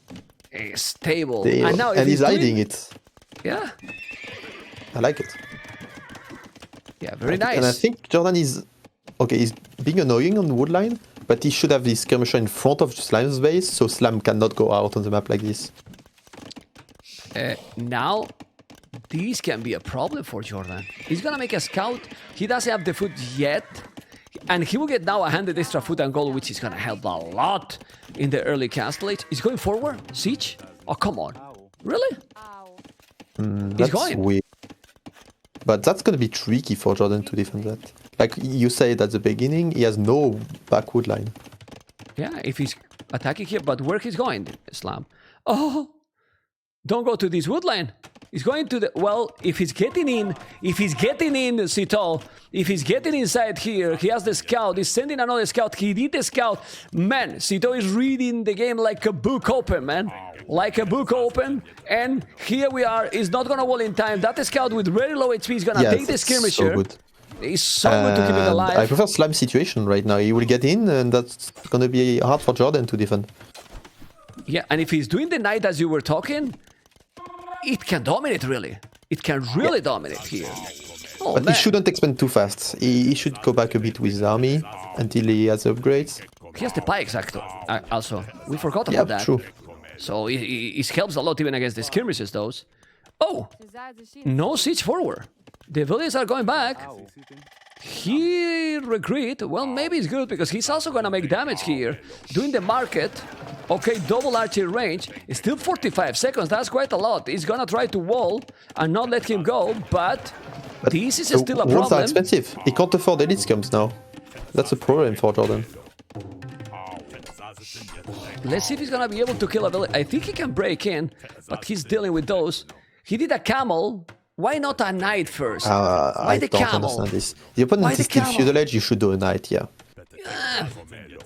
He's stable. and now if he's doing- hiding it. Yeah. I like it. Yeah, very And I nice. think Jordan is okay. He's being annoying on the wood line, but he should have this skirmisher in front of Slam's base, so Slam cannot go out on the map like this. Now, this can be a problem for Jordan. He's gonna make a scout. He doesn't have the food yet. And he will get now 100 extra food and gold, which is gonna help a lot in the early castle age. He's going forward? Siege? Oh, come on. Really? He's That's going. weird. But that's gonna be tricky for Jordan to defend that. Like you said at the beginning, he has no back wood line. Yeah, if he's attacking here, but where he's going, Slam? Oh, don't go to this wood line. He's going to the... Well, if he's getting in, Cito, if he's getting inside here, he has the scout, he's sending another scout, he did the scout. Man, Cito is reading the game like a book open, man. Like a book open. And here we are, he's not gonna wall in time. That scout with very low HP is gonna take the skirmisher. So good. It's so good to keep it alive. I prefer Slam's situation right now. He will get in, and that's gonna be hard for Jordan to defend. Yeah, and if he's doing the knight as you were talking, it can dominate, really. It can really dominate here. Oh, But man. he shouldn't expand too fast. He should go back a bit with his army until he has upgrades. He has the pikes, also. We forgot Yeah, about that. true. So it helps a lot even against the skirmishes, those. Oh! No siege forward. The villagers are going back. He regret. Well, maybe it's good because he's also gonna make damage here. Doing the market. Okay, double archer range. It's still 45 seconds. That's quite a lot. He's gonna try to wall and not let him go, but this is still a Walls are problem. expensive. He can't afford elite scums now. That's a problem for Jordan. Let's see if he's gonna be able to kill a village. I think he can break in, but he's dealing with those. He did a camel. Why not a knight first? Why I the don't camel? understand this. The opponent Why is the still camel? feudal edge, you should do a knight, yeah.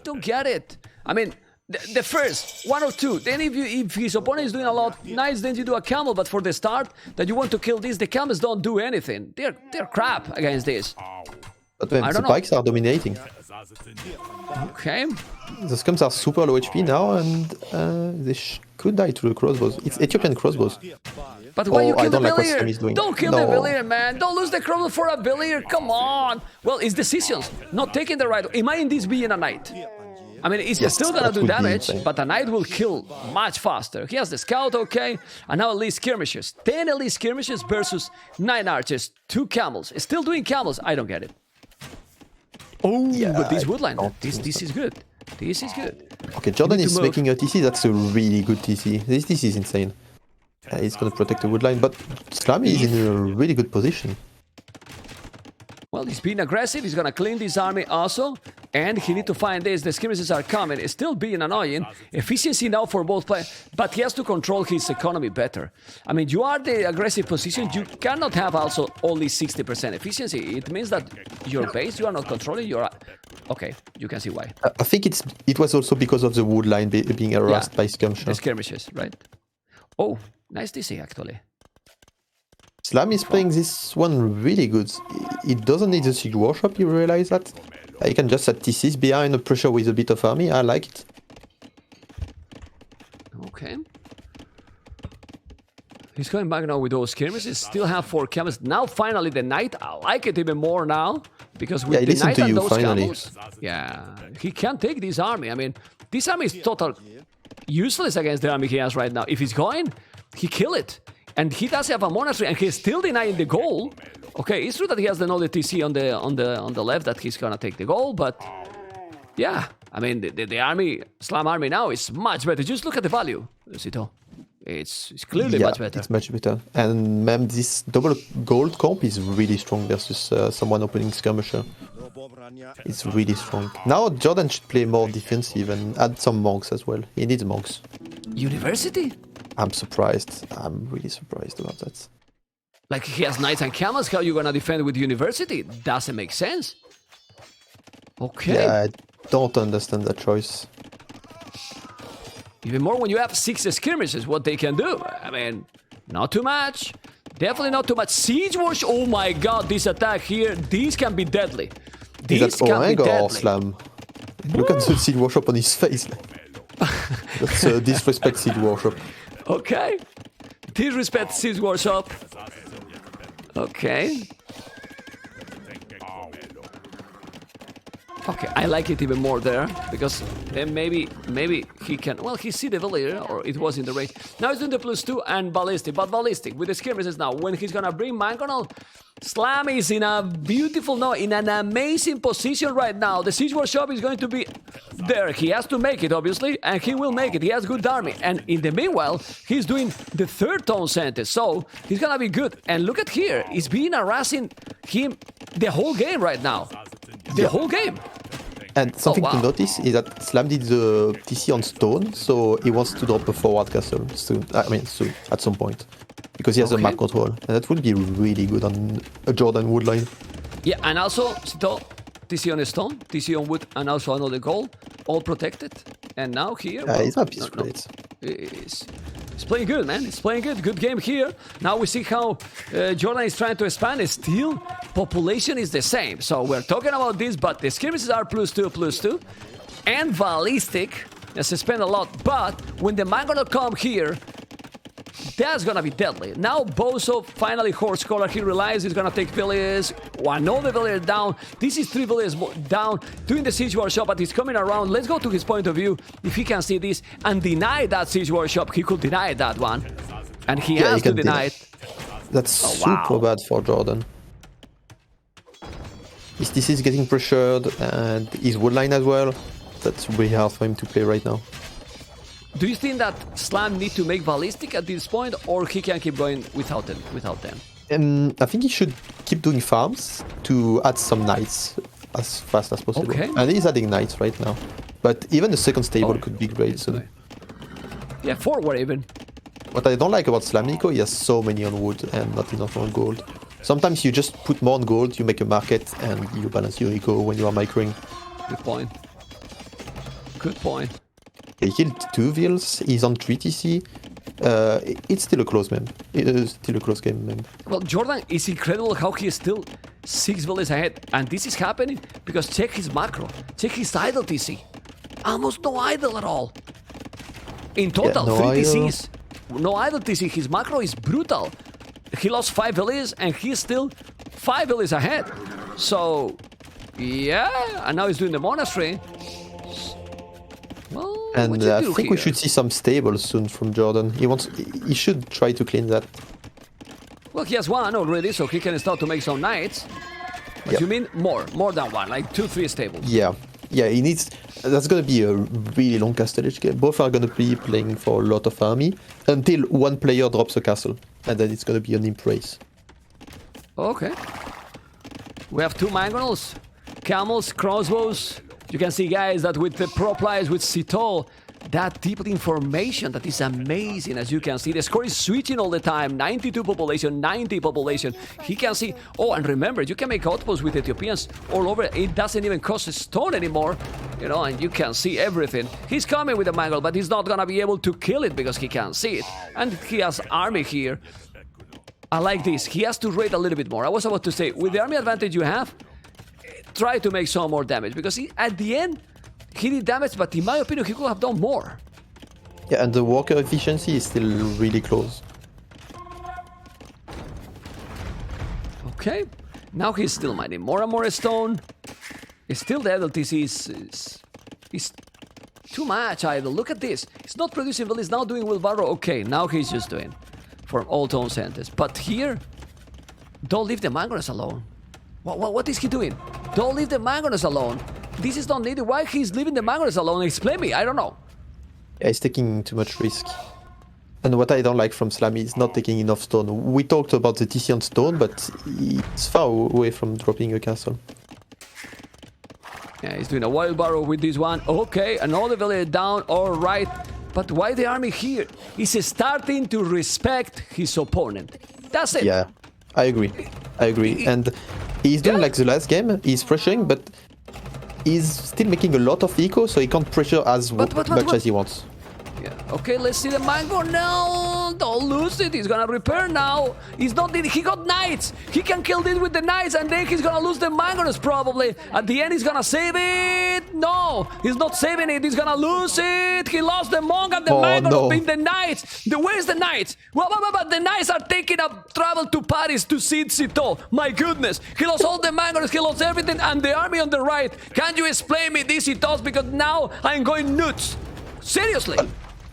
Don't get it. I mean, the first one or two. Then if his opponent is doing a lot knights, then you do a camel. But for the start, that you want to kill this, the camels don't do anything. They're crap against this. But when I the don't know. pikes are dominating. Okay. The scums are super low HP now, and they could die to the crossbows. It's Ethiopian crossbows. But why Oh, you I kill the don't like what villager? Sam is doing. Don't kill the No. villager, man. Don't lose the crossbow for a villager. Come on. Well, it's decisions. Not taking the right. Imagine this being a knight. I mean, it's Yes, still gonna that do would be damage, insane. but a knight will kill much faster. He has the scout, okay, and now elite skirmishes. 10 elite skirmishes versus 9 archers, 2 camels. It's still doing camels. I don't get it. Oh, but this woodline, this is good. This is good. Okay, Jordan need to is move. making a TC. That's a really good TC. This TC is insane. He's gonna protect the woodline, but Slammy is in a really good position. Well, he's being aggressive. He's gonna clean this army also, and he need to find this. The skirmishes are coming. It's still being annoying. Efficiency now for both players, but he has to control his economy better. I mean, you are the aggressive position. You cannot have also only 60% efficiency. It means that your base you are not controlling. Your okay, you can see why. I think it was also because of the woodline being harassed by The skirmisher. skirmishes, right? Oh, nice DC actually. Slam is playing this one really good. He doesn't need the siege workshop, you realize that? He can just set TCs behind the pressure with a bit of army. I like it. Okay. He's coming back now with those skirmishes. Still have 4 camels. Now finally the knight. I like it even more now. Because with Yeah, the listen knight to and you, those finally. camels. Yeah. He can take this army. I mean, this army is total useless against the army he has right now. If he's going, he kill it. And he does have a monastery and he's still denying the goal. Okay, it's true that he has another TC on the left that he's gonna take the goal, but yeah, I mean the army, Slam army now is much better. Just look at the value, Cito. It's clearly much better. It's much better. And ma'am, this double gold comp is really strong versus someone opening skirmisher. It's really strong. Now Jordan should play more defensive and add some monks as well. He needs monks. University? I'm surprised. I'm really surprised about that. Like he has knights and camels, how you gonna defend with university? Doesn't make sense. Okay. Yeah, I don't understand that choice. Even more when you have 6 skirmishes, what they can do. I mean, not too much. Definitely not too much. Siege Wash, oh my god, this attack here, these can be deadly. Is These that can be Oeng or deadly. Slam? Look at the Seed Workshop on his face. That's disrespect Seed Workshop. Okay. Disrespect Siege Workshop. Okay. Okay, I like it even more there because then maybe he can. Well, he see the villager, or it was in the race. Now he's doing the +2 and ballistic, but ballistic with the skirmishes now. When he's gonna bring mangonel, Slam is in a beautiful, no, in an amazing position right now. The siege workshop is going to be there. He has to make it, obviously, and he will make it. He has good army, and in the meanwhile, he's doing the third tone sentence, so he's gonna be good. And look at here, he's been harassing him the whole game right now. The whole game. And something to notice is that Slam did the TC on stone, so he wants to drop a forward castle soon. I mean, soon, at some point. Because he has a map control. And that would be really good on a Jordan wood line. Yeah, and also, TC on stone, TC on wood, and also another gold, all protected. And now here... Yeah, he's not peaceful. He's playing good, man. He's playing good. Good game here. Now we see how Jordan is trying to expand. Still, population is the same. So we're talking about this, but the skirmishes are +2. And ballistic, let's spend a lot. But when the man gonna come here, that's gonna be deadly. Now Bozo, finally horse collar, he realizes he's gonna take villages. Another villager down. This is 3 villagers down, doing the siege workshop, but he's coming around. Let's go to his point of view. If he can see this and deny that siege workshop, he could deny that one. And he has to deny it. That's super bad for Jordan. His TC is getting pressured, and his wood line as well. That's really hard for him to play right now. Do you think that Slam need to make ballistic at this point, or he can keep going without them? I think he should keep doing farms to add some knights as fast as possible. Okay. And he's adding knights right now. But even the second stable could be great soon. Yeah, forward even. What I don't like about Slam Nico, he has so many on wood and not enough on gold. Sometimes you just put more on gold, you make a market, and you balance your eco when you are microing. Good point. Good point. He killed 2 vills, he's on 3 TC. It's still a close game. Man. Well, Jordan is incredible how he is still 6 villages ahead. And this is happening because check his macro. Check his idle TC. Almost no idle at all. In total, 3 TCs. No idle TC. His macro is brutal. He lost 5 villages and he's still 5 villages ahead. So, yeah. And now he's doing the monastery. Well, and I think we should see some stables soon from Jordan. He should try to clean that. Well, he has 1 already, so he can start to make some knights. But you mean more than 1, like 2-3 stables? Yeah, he needs. That's gonna be a really long castlage game. Both are gonna be playing for a lot of army until one player drops a castle, and then it's gonna be an imp race. Okay. We have 2 mangonels, camels, crossbows. You can see, guys, that with the pro players, with Cito, that deep information, that is amazing, as you can see. The score is switching all the time. 92 population, 90 population. He can see... Oh, and remember, you can make outposts with Ethiopians all over. It doesn't even cost a stone anymore, you know, and you can see everything. He's coming with a mangle, but he's not gonna be able to kill it because he can't see it. And he has army here. I like this. He has to raid a little bit more. I was about to say, with the army advantage you have, try to make some more damage, because at the end he did damage, but in my opinion he could have done more. Yeah, and the worker efficiency is still really close. Okay, now he's still mining more and more stone. It's still the idle TC is too much idle. Look at this. He's not producing, but he's now doing wheelbarrow. Okay, now he's just doing from all tone centers. But here, don't leave the mangoes alone. What is he doing? Don't leave the mangoes alone. This is not needed. Why he's leaving the mangoes alone? Explain me. I don't know. Yeah, he's taking too much risk. And what I don't like from Slam is not taking enough stone. We talked about the TC on stone, but it's far away from dropping a castle. Yeah, he's doing a wheelbarrow with this one. Okay, another village down. All right. But why the army here? He's starting to respect his opponent. That's it. Yeah, I agree. And he's doing like the last game. He's pressuring, but he's still making a lot of eco, so he can't pressure as much as he wants. Yeah. Okay, let's see the mango. No, Don't lose it. He's gonna repair now. He got knights. He can kill this with the knights, and then he's gonna lose the mangoes probably. At the end, he's gonna save it. No, he's not saving it. He's gonna lose it. He lost the monk and the mangoes in the knights. Where's the knights? Well, but the knights are taking a travel to Paris to see Cito. My goodness, he lost all the mangoes. He lost everything, and the army on the right. Can you explain me this, Citos? Because now I'm going nuts. Seriously.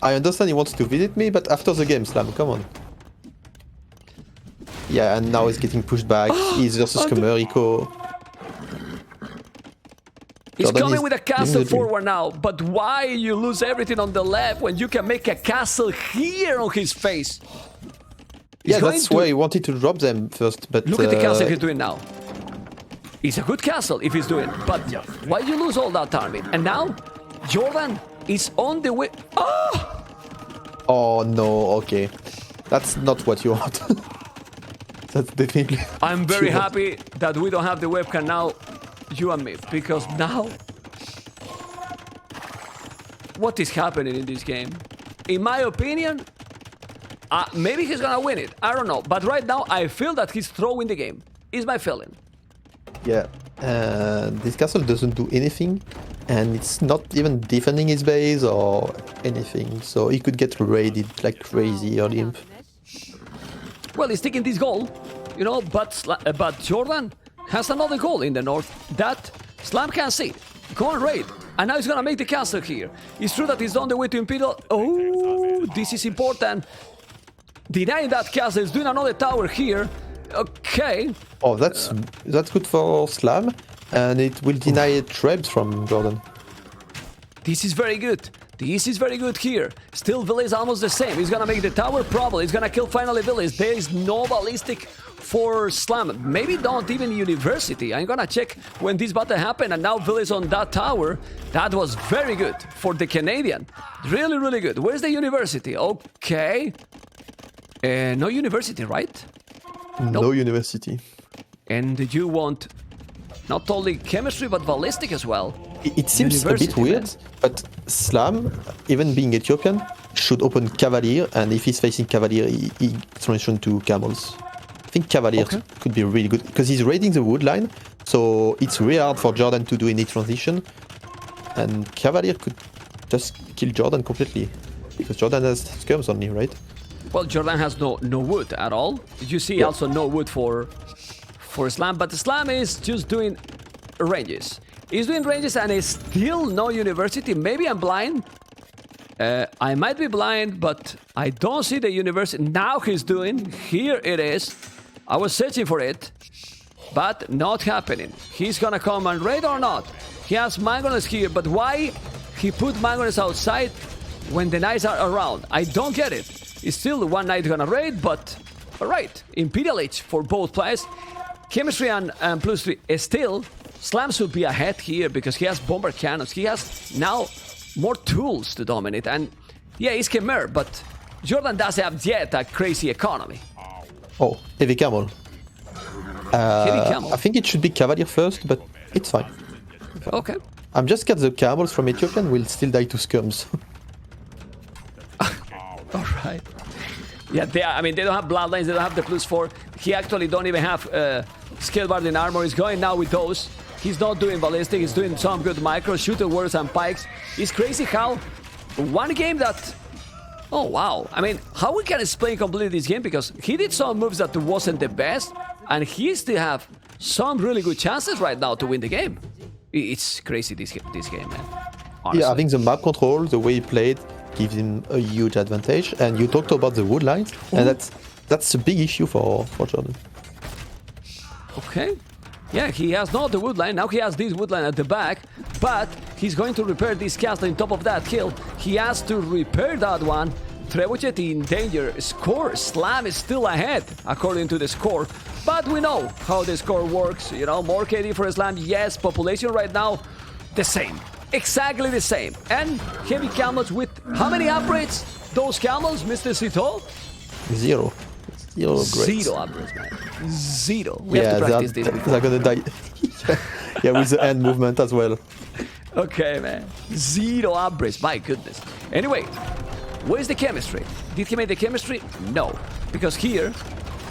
I understand he wants to visit me, but after the game, Slam, come on. Yeah, and now he's getting pushed back. He's versus Comerico. He's coming with a castle forward now, but why you lose everything on the left when you can make a castle here on his face? Yeah, that's why he wanted to drop them first, but... Look at the castle he's doing now. It's a good castle if he's doing, but why you lose all that army? And now, Jordan is on the way... Oh! Oh no, okay. That's not what you want. That's definitely... I'm very happy that we don't have the webcam now, you and me, because now... What is happening in this game? In my opinion, maybe he's gonna win it. I don't know. But right now, I feel that he's throwing the game. Is my feeling. Yeah, this castle doesn't do anything, and it's not even defending his base or anything, so he could get raided like crazy early imp. Well, he's taking this goal, you know, but Jordan has another goal in the north that Slam can see. Go and raid, and now he's gonna make the castle here. It's true that he's on the way to Imperial. Oh, this is important. Denying that castle is doing another tower here. Okay. Oh, that's good for Slam, and it will deny trebs from Jordan. This is very good. This is very good here. Still, Villa is almost the same. He's gonna make the tower probably. He's gonna kill finally Villa. There is no ballistic for Slam. Maybe not even University. I'm gonna check when this battle happened, and now Villa is on that tower. That was very good for the Canadian. Really, really good. Where's the University? Okay. No University, right? No Nope. University. And you want not only chemistry but ballistic as well. It seems a bit weird, but Slam, even being Ethiopian, should open Cavalier, and if he's facing Cavalier, he transition to Camels. I think Cavalier could be really good, because he's raiding the wood line, so it's really hard for Jordan to do any transition, and Cavalier could just kill Jordan completely, because Jordan has skirms only, right? Well, Jordan has no wood at all. You see also no wood for Slam, but Slam is just doing ranges. He's doing ranges and is still no University. Maybe I'm blind. I might be blind, but I don't see the University. Now he's doing. Here it is. I was searching for it, but not happening. He's gonna come and raid or not? He has mangoes here, but why he put mangoes outside when the knights are around? I don't get it. It's still one knight gonna raid, but alright. Imperial Age for both players. Chemistry and +3 is still. Slam should be ahead here because he has bomber cannons. He has now more tools to dominate. And yeah, he's Khmer, but Jordan doesn't have yet a crazy economy. Oh, heavy camel. Heavy camel. I think it should be Cavalier first, but it's fine. Okay. I'm just scared the camels from Ethiopian will still die to skirms. All right. Yeah, they don't have bloodlines. They don't have the +4. He actually don't even have skill bar in armor. He's going now with those. He's not doing ballistic. He's doing some good micro shooter wars and pikes. It's crazy how one game that... Oh, wow. I mean, how we can explain completely this game? Because he did some moves that wasn't the best, and he still have some really good chances right now to win the game. It's crazy, this game, man. Honestly. Yeah, I think the map control, the way he played, gives him a huge advantage. And you talked about the wood lines, and that's a big issue for Jordan. Okay. Yeah, he has not the wood line. Now he has this wood line at the back, but he's going to repair this castle on top of that hill. He has to repair that one. Trebuchet in danger. Score. Slam is still ahead, according to the score. But we know how the score works. You know, more KD for Slam. Yes, population right now, the same. Exactly the same. And heavy camels with how many upgrades? Those camels, Mr. Cito? Zero. Zero upgrades. Zero upgrades, man. Zero. We have to practice this before. They're gonna die. Yeah, with the end movement as well. Okay, man. Zero upgrades. My goodness. Anyway, Where's the chemistry? Did he make the chemistry? No. Because here,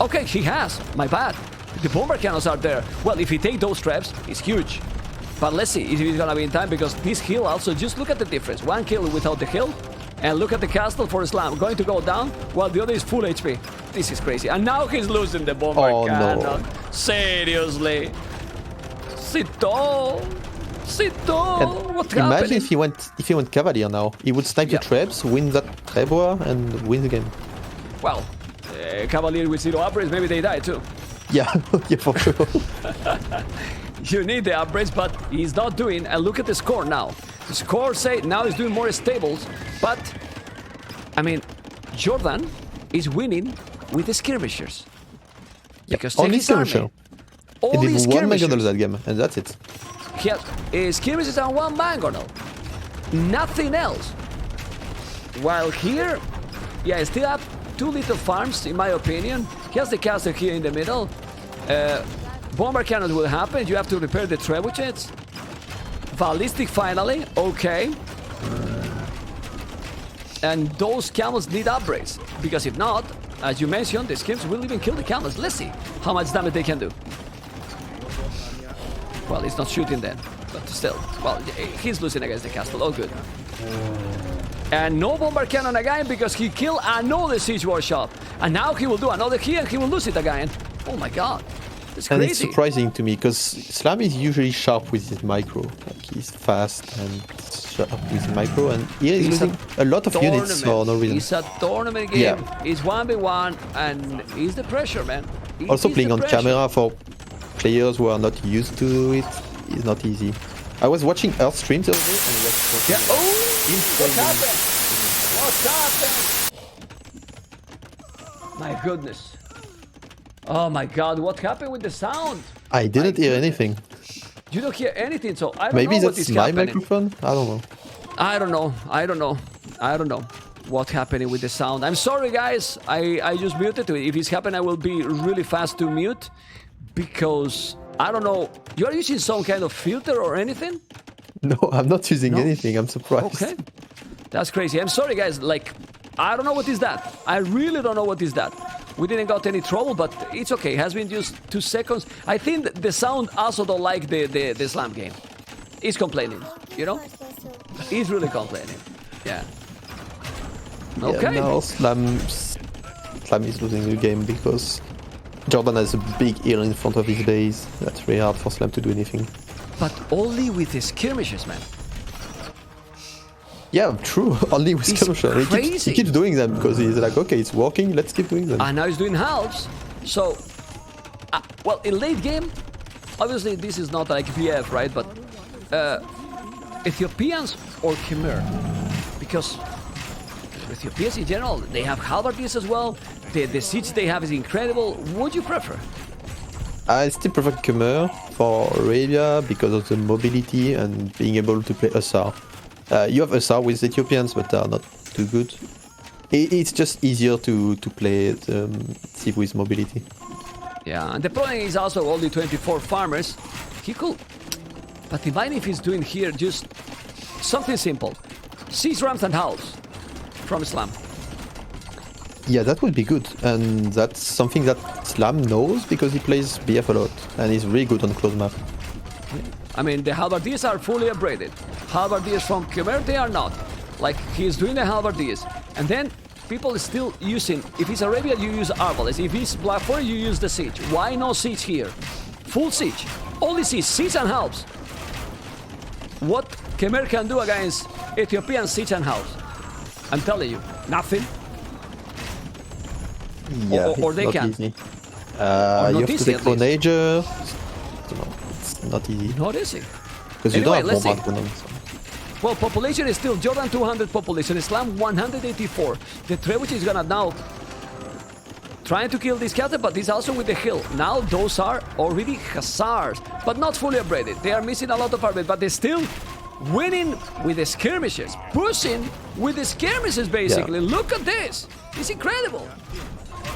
okay, he has. My bad. The bomber cannons are there. Well, if he take those traps, it's huge. But let's see if he's gonna be in time, because this hill also, just look at the difference. One kill without the hill, and look at the castle for Islam. Going to go down, while the other is full HP. This is crazy. And now he's losing the bomber cannon. No. Seriously. Sito. What's Imagine happening? if he went Cavalier now. He would snipe the traps, win that trap war, and win the game. Well, Cavalier with 0 upgrades, maybe they die too. Yeah, yeah, for sure. You need the upgrades, but he's not doing. And look at the score now. The score say now he's doing more stables, but I mean, Jordan is winning with the skirmishers. Because Only check his army. skirmisher. He Only did one skirmishers. McDonald's that game, and that's it. He has skirmishes and 1 mangonel. Nothing else. While here, yeah, he still have 2 little farms, in my opinion. He has the castle here in the middle. Bomber cannons will happen. You have to repair the trebuchets. Ballistic finally, okay. And those camels need upgrades, because if not, as you mentioned, the skims will even kill the camels. Let's see how much damage they can do. Well, he's not shooting then, but still. Well, he's losing against the castle, all good. And no bomber cannon again, because he killed another siege workshop. And now he will do another here, and he will lose it again. Oh my god. It's And crazy. it's surprising to me, because Slam is usually sharp with his micro. Like, he's fast and sharp with his micro, and here he's losing a lot of units for no reason. It's a tournament game. Yeah. It's 1v1, and it's the pressure, man. It Also is playing the on pressure. camera for players who are not used to it is not easy. I was watching Earth streams the other day, and was Yeah. Oh, what happened? What happened? My goodness. Oh my god, what happened with the sound? I didn't hear anything. You don't hear anything, so I don't Maybe know what that's is my happening. microphone? I don't know. I don't know what's happening with the sound. I'm sorry, guys. I just muted it. If it's happening, I will be really fast to mute, because I don't know. You are using some kind of filter or anything? No, I'm not using No? anything. I'm surprised. Okay. That's crazy. I'm sorry, guys. Like, I don't know what is that. I really don't know what is that. We didn't got any trouble, but it's okay. It has been just 2 seconds. I think the sound also don't like the Slam game. He's complaining, you know? He's really complaining. Yeah. Okay. Yeah, now Slam is losing the game because Jordan has a big hill in front of his base. That's very hard for Slam to do anything. But only with the skirmishes, man. Yeah, true. Only with It's skirmisher. He crazy. keeps doing them because he's like, okay, it's working. Let's keep doing them. And now he's doing halves. So, well, in late game, obviously this is not like VF, right? But Ethiopians or Khmer, because Ethiopians in general, they have halberdiers as well. The siege they have is incredible. What do you prefer? I still prefer Khmer for Arabia because of the mobility and being able to play Hussar. You have Hussar with Ethiopians, but they are not too good. It's just easier to play Civ with mobility. Yeah, and the problem is also only 24 farmers. He could, but imagine if he's doing here just something simple. Siege rams and halves from Islam. Yeah, that would be good, and that's something that Slam knows because he plays BF a lot, and he's really good on close map. I mean, the halberdiers are fully upgraded. Halberdiers from Khmer, they are not. Like, he's doing the halberdiers. And then, people are still using, if it's Arabia, you use Arbalest. If it's Black Forest, you use the siege. Why no siege here? Full siege. Only siege and halves. What Khmer can do against Ethiopian siege and halves? I'm telling you, nothing. Yeah, Or it's they not can. easy. not You have to easy, take at least. Pronager. It's not easy. Not easy. Because you Anyway, don't let's have see. bombardment. So. Well, population is still Jordan 200 population, Islam 184. The trebuchet is gonna now trying to kill this cattle, but he's also with the hill. Now those are already hussars, but not fully upgraded. They are missing a lot of upgrade, but they're still winning with the skirmishes, pushing with the skirmishes basically. Yeah. Look at this. It's incredible.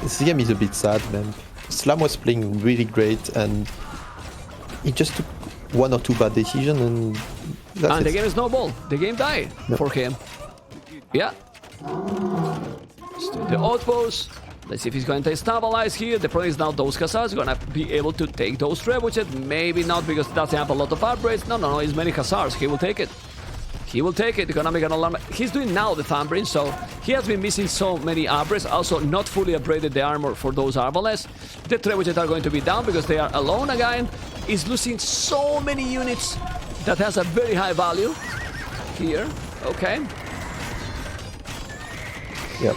This game is a bit sad, man. Slam was playing really great, and he just took 1 or 2 bad decisions, and that's And the it. game is no ball. The game died No. for him. Yeah. Let's do the outpost. Let's see if he's going to stabilize here. The problem is now those Hussars are going to be able to take those trebuchets. Maybe not because it doesn't have a lot of upgrades. No, it's many Hussars. He will take it. He will take it. Gonna make an alarm. He's doing now the Thambrin, so he has been missing so many upgrades. Also, not fully upgraded the armor for those Arbalests. The trebuchets are going to be down because they are alone again. He's losing so many units that has a very high value here. Okay. Yep.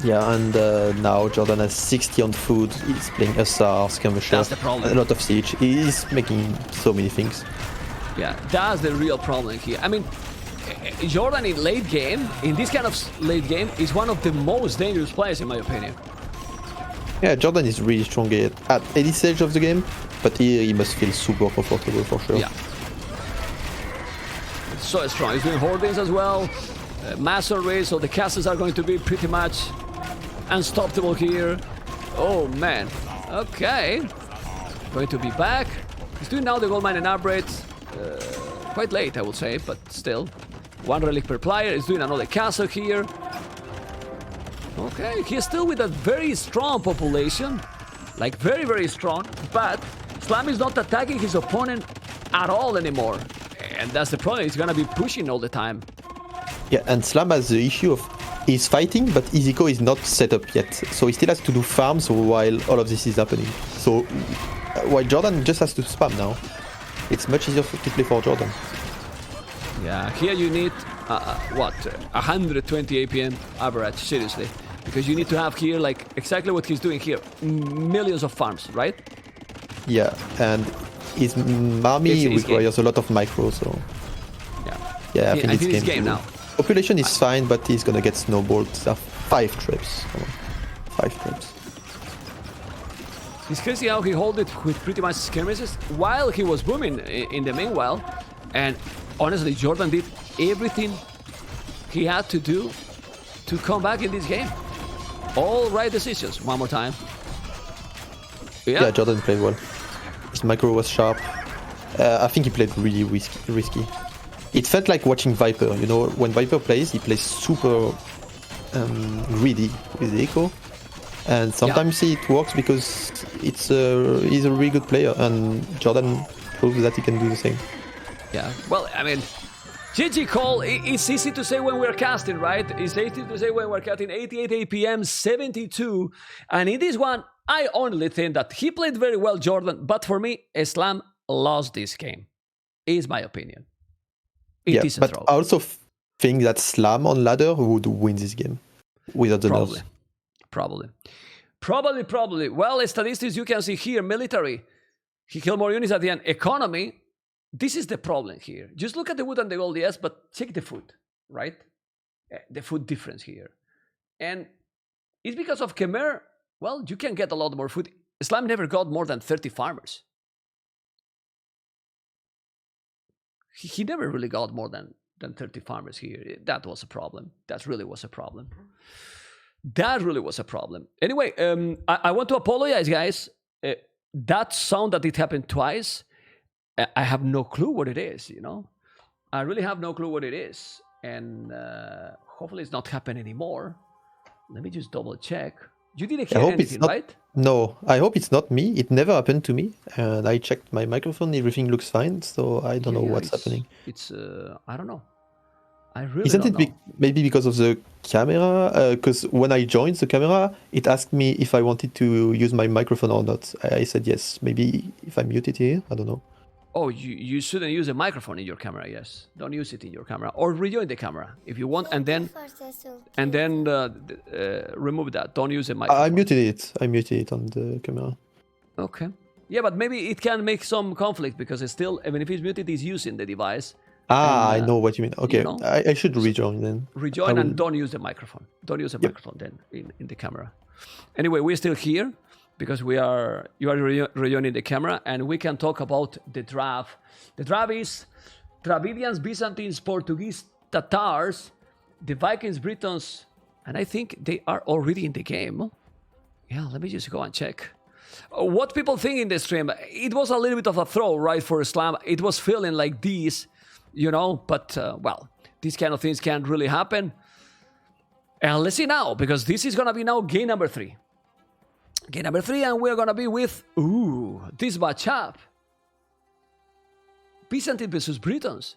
Yeah, and now Jordan has 60 on food. He's playing SR, skirmisher, That's the problem. a lot of siege. He's making so many things. Yeah, that's the real problem here. I mean, Jordan in late game, in this kind of late game, is one of the most dangerous players in my opinion. Yeah, Jordan is really strong at any stage of the game, but here he must feel super comfortable for sure. Yeah. So strong. He's doing hoardings as well. Master race, so the castles are going to be pretty much unstoppable here. Oh man. Okay. Going to be back. He's doing now the gold mine and upgrades. Quite late, I would say, but still. One relic per player. He's doing another castle here. Okay, he's still with a very strong population. Like very, very strong. But Slam is not attacking his opponent at all anymore. And that's the problem. He's gonna be pushing all the time. Yeah, and Slam has the issue of he's fighting, but his eco is not set up yet. So he still has to do farms while all of this is happening. So while Jordan just has to spam now. It's much easier to play for Jordan. Yeah, here you need, what, 120 APM average, seriously. Because you need to have here, like, exactly what he's doing here. Millions of farms, right? Yeah, and his army requires a lot of micro, so... Yeah, I think it's game now. Population is fine, but he's gonna get snowballed. 5 trips. 5 trips. It's crazy how he held it with pretty much skirmishes while he was booming in the meanwhile. And honestly, Jordan did everything he had to do to come back in this game. All right decisions. One more time. Yeah, Jordan played well. His micro was sharp. I think he played really risky. It felt like watching Viper. You know, when Viper plays, he plays super greedy with the echo. And sometimes it works because he's a really good player, and Jordan proves that he can do the same. Yeah, well, I mean, GG call, it's easy to say when we're casting, right? It's easy to say when we're casting 88 APM, 72. And in this one, I only think that he played very well, Jordan. But for me, Slam lost this game, is my opinion. It is a throw. I also think that Slam on ladder would win this game without the nerves. Probably. Well, statistics you can see here, military. He killed more units at the end. Economy, this is the problem here. Just look at the wood and the gold, yes, but check the food, right? The food difference here. And it's because of Khmer, well, you can get a lot more food. Islam never got more than 30 farmers. He never really got more than 30 farmers here. That was a problem. That really was a problem. Anyway, I want to apologize, guys. That sound that it happened twice, I have no clue what it is, you know? I really have no clue what it is. And hopefully it's not happening anymore. Let me just double check. You didn't hear anything, right? No, I hope it's not me. It never happened to me. And I checked my microphone. Everything looks fine. So I don't know what's happening. It's, I don't know. I really Isn't don't it know. Maybe because of the camera? Because when I joined the camera, it asked me if I wanted to use my microphone or not. I said yes. Maybe if I muted here, I don't know. Oh, you shouldn't use a microphone in your camera, yes. Don't use it in your camera. Or rejoin the camera if you want, and then remove that. Don't use a microphone. I muted it on the camera. Okay. Yeah, but maybe it can make some conflict because it's still, even if it's muted, it's using the device. I know what you mean. Okay, you know? I should rejoin then. Rejoin and don't use the microphone. Don't use a microphone then in the camera. Anyway, we're still here because you are rejoining the camera, and we can talk about the draft. The draft is Dravidians, Byzantines, Portuguese, Tatars, the Vikings, Britons, and I think they are already in the game. Yeah, let me just go and check. What people think in the stream, it was a little bit of a throw, right, for Islam. It was feeling like this, you know, but, well, these kind of things can't really happen. And let's see now, because this is going to be now game number 3. Game number 3, and we're going to be with, this matchup. Byzantine versus Britons.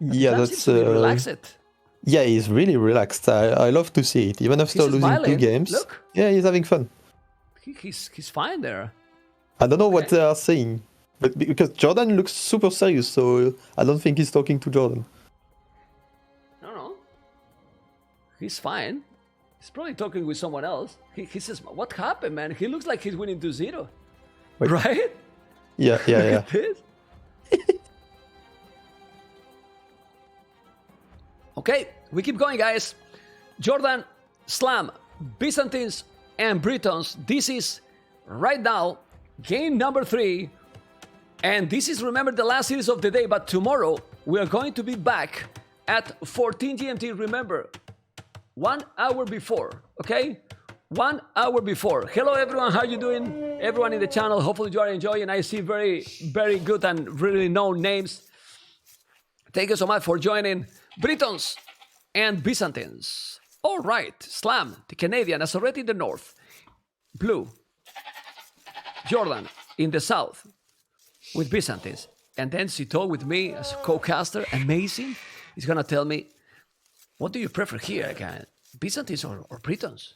Yeah, that's relaxed. Yeah, he's really relaxed. I love to see it. Even after losing smiling. 2 games. Look. Yeah, he's having fun. He's fine there. I don't know what they are saying, but because Jordan looks super serious, so I don't think he's talking to Jordan. No. He's fine. He's probably talking with someone else. He says, "What happened, man? He looks like he's winning 2-0." Wait. Right? Yeah. Look at this. Okay, we keep going, guys. Jordan, Slam, Byzantines, and Britons. This is right now game number 3. And this is, remember, the last series of the day. But tomorrow, we are going to be back at 14 GMT. Remember, 1 hour before, okay? 1 hour before. Hello, everyone. How you doing? Everyone in the channel. Hopefully, you are enjoying. I see very, very good and really known names. Thank you so much for joining. Britons and Byzantines. All right. Slam, the Canadian, is already in the north. Blue. Jordan in the south with Byzantines. And then Sito with me as co-caster. Amazing. He's going to tell me, what do you prefer here again? Byzantines or Britons?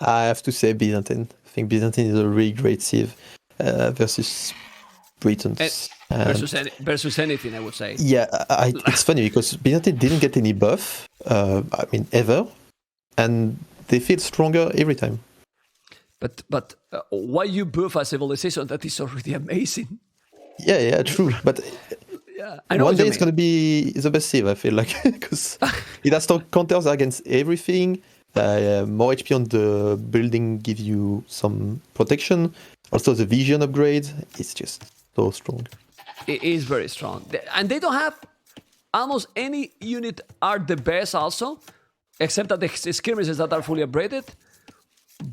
I have to say Byzantine. I think Byzantine is a really great sieve versus Britons. Versus anything, I would say. Yeah, it's funny because Byzantine didn't get any buff, ever, and they feel stronger every time. But why you buff a civilization that is already amazing? Yeah, true. But yeah, I know one day it's going to be the best sieve, I feel like, because it has counters against everything. More HP on the building give you some protection. Also, the vision upgrade is just so strong. It is very strong. And they don't have almost any unit are the best also, except that the skirmishes that are fully upgraded.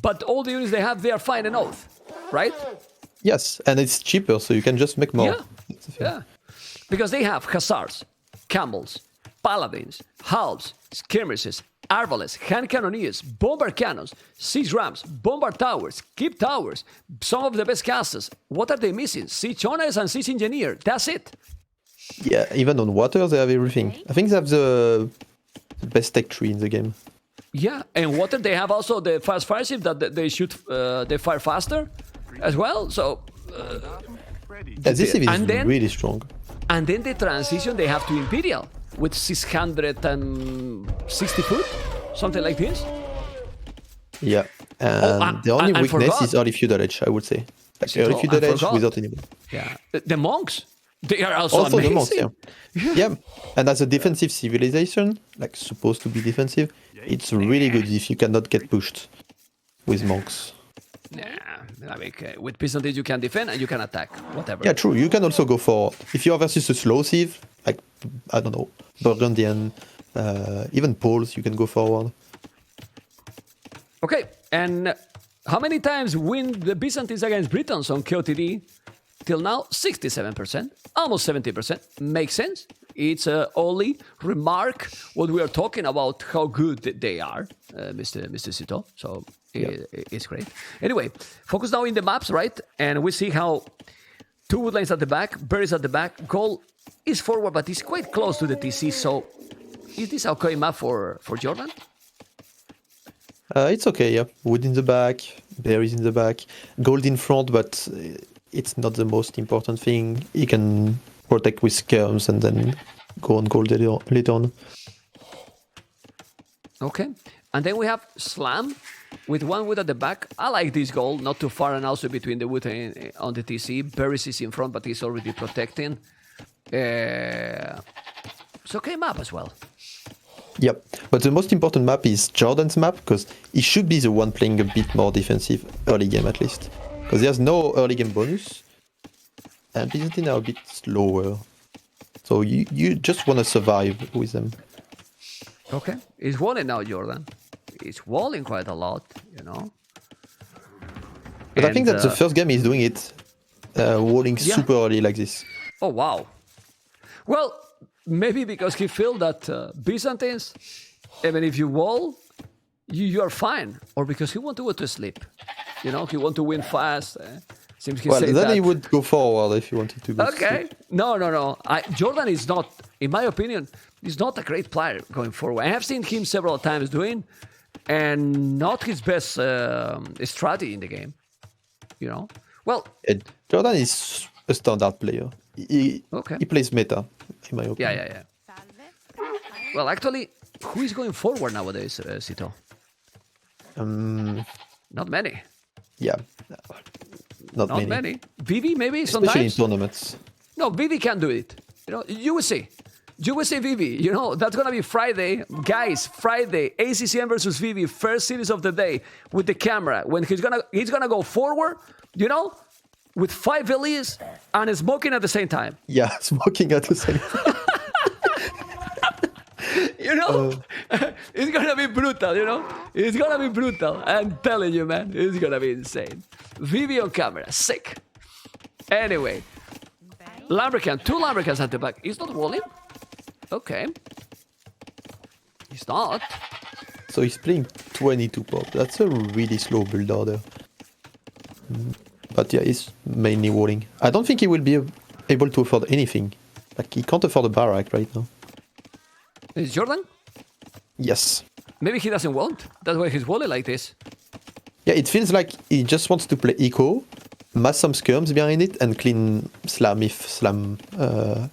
But all the units they have, they are fine and oath, right? Yes, and it's cheaper, so you can just make more. Yeah. Because they have hussars, camels, paladins, halves, skirmishes, arbalets, hand cannoneers, bombard cannons, siege rams, bombard towers, keep towers, some of the best castles. What are they missing? Siege owners and siege engineer. That's it. Yeah, even on water they have everything. I think they have the best tech tree in the game. Yeah, and water they have also the fast fire ship that they shoot, they fire faster as well. So this is really strong. And then the transition they have to Imperial with 660 foot, something like this. Yeah, and the only weakness is early feudal age, I would say. Like early feudal age without any. Yeah, the monks, they are also amazing. The monks, yeah. And as a defensive civilization, like supposed to be defensive, it's really good if you cannot get pushed with monks. Yeah, I mean, with Byzantines you can defend and you can attack, whatever. Yeah, true. You can also go forward. If you are versus a slow sieve, like, I don't know, Burgundian, even Poles, you can go forward. Okay, and how many times win the Byzantines against Britons on KOTD? Till now, 67%, almost 70%. Makes sense. It's only remark what we are talking about, how good they are, Mr. Sito. So it's great. Anyway, focus now in the maps, right? And we see how 2 woodlands at the back, berries at the back, gold is forward, but it's quite close to the TC. So is this okay map for Jordan? It's okay, yeah. Wood in the back, berries in the back, gold in front, but it's not the most important thing. You can protect with skirms and then go on gold later on. Okay. And then we have Slam with 1 wood at the back. I like this gold, not too far, and also between the wood and on the TC. Berries is in front, but he's already protecting. It's okay map as well. Yep, but the most important map is Jordan's map, because he should be the one playing a bit more defensive early game at least. Because there's no early game bonus, and Byzantine are a bit slower. So you just want to survive with them. Okay, he's walling now, Jordan. He's walling quite a lot, you know. But I think that the first game he's doing it, walling super early like this. Oh, wow. Well, maybe because he felt that Byzantines Even if you wall, you are fine. Or because he want to go to sleep. You know, he want to win fast. Seems he Well, said then that. he would go forward if he wanted to go. Okay. No. Jordan is not, in my opinion, he's not a great player going forward. I have seen him several times doing, and not his best strategy in the game. You know? Well, Jordan is a standard player. He plays meta, in my opinion. yeah. Well, actually, who is going forward nowadays, Sito? Not many. Yeah. Not Not many. many. Vivi, maybe Especially in sometimes. tournaments. No, Vivi can do it. You know, you will see. You will see Vivi. You know, that's going to be Friday. Guys, Friday, ACCM versus Vivi, first series of the day with the camera. When he's gonna go forward, you know, with 5 Elias and smoking at the same time. Yeah, smoking at the same time. You know, it's gonna be brutal, you know? It's gonna be brutal. I'm telling you, man, it's gonna be insane. Vivi on camera, sick. Anyway, Lambrican, 2 Lambricans at the back. He's not walling? Okay. He's not. So he's playing 22 pop. That's a really slow build order. But yeah, he's mainly walling. I don't think he will be able to afford anything. Like, he can't afford a barrack right now. Is Jordan? Yes. Maybe he doesn't want. That's why he's walling like this. Yeah, it feels like he just wants to play eco, mass some skirms behind it, and clean slam if slam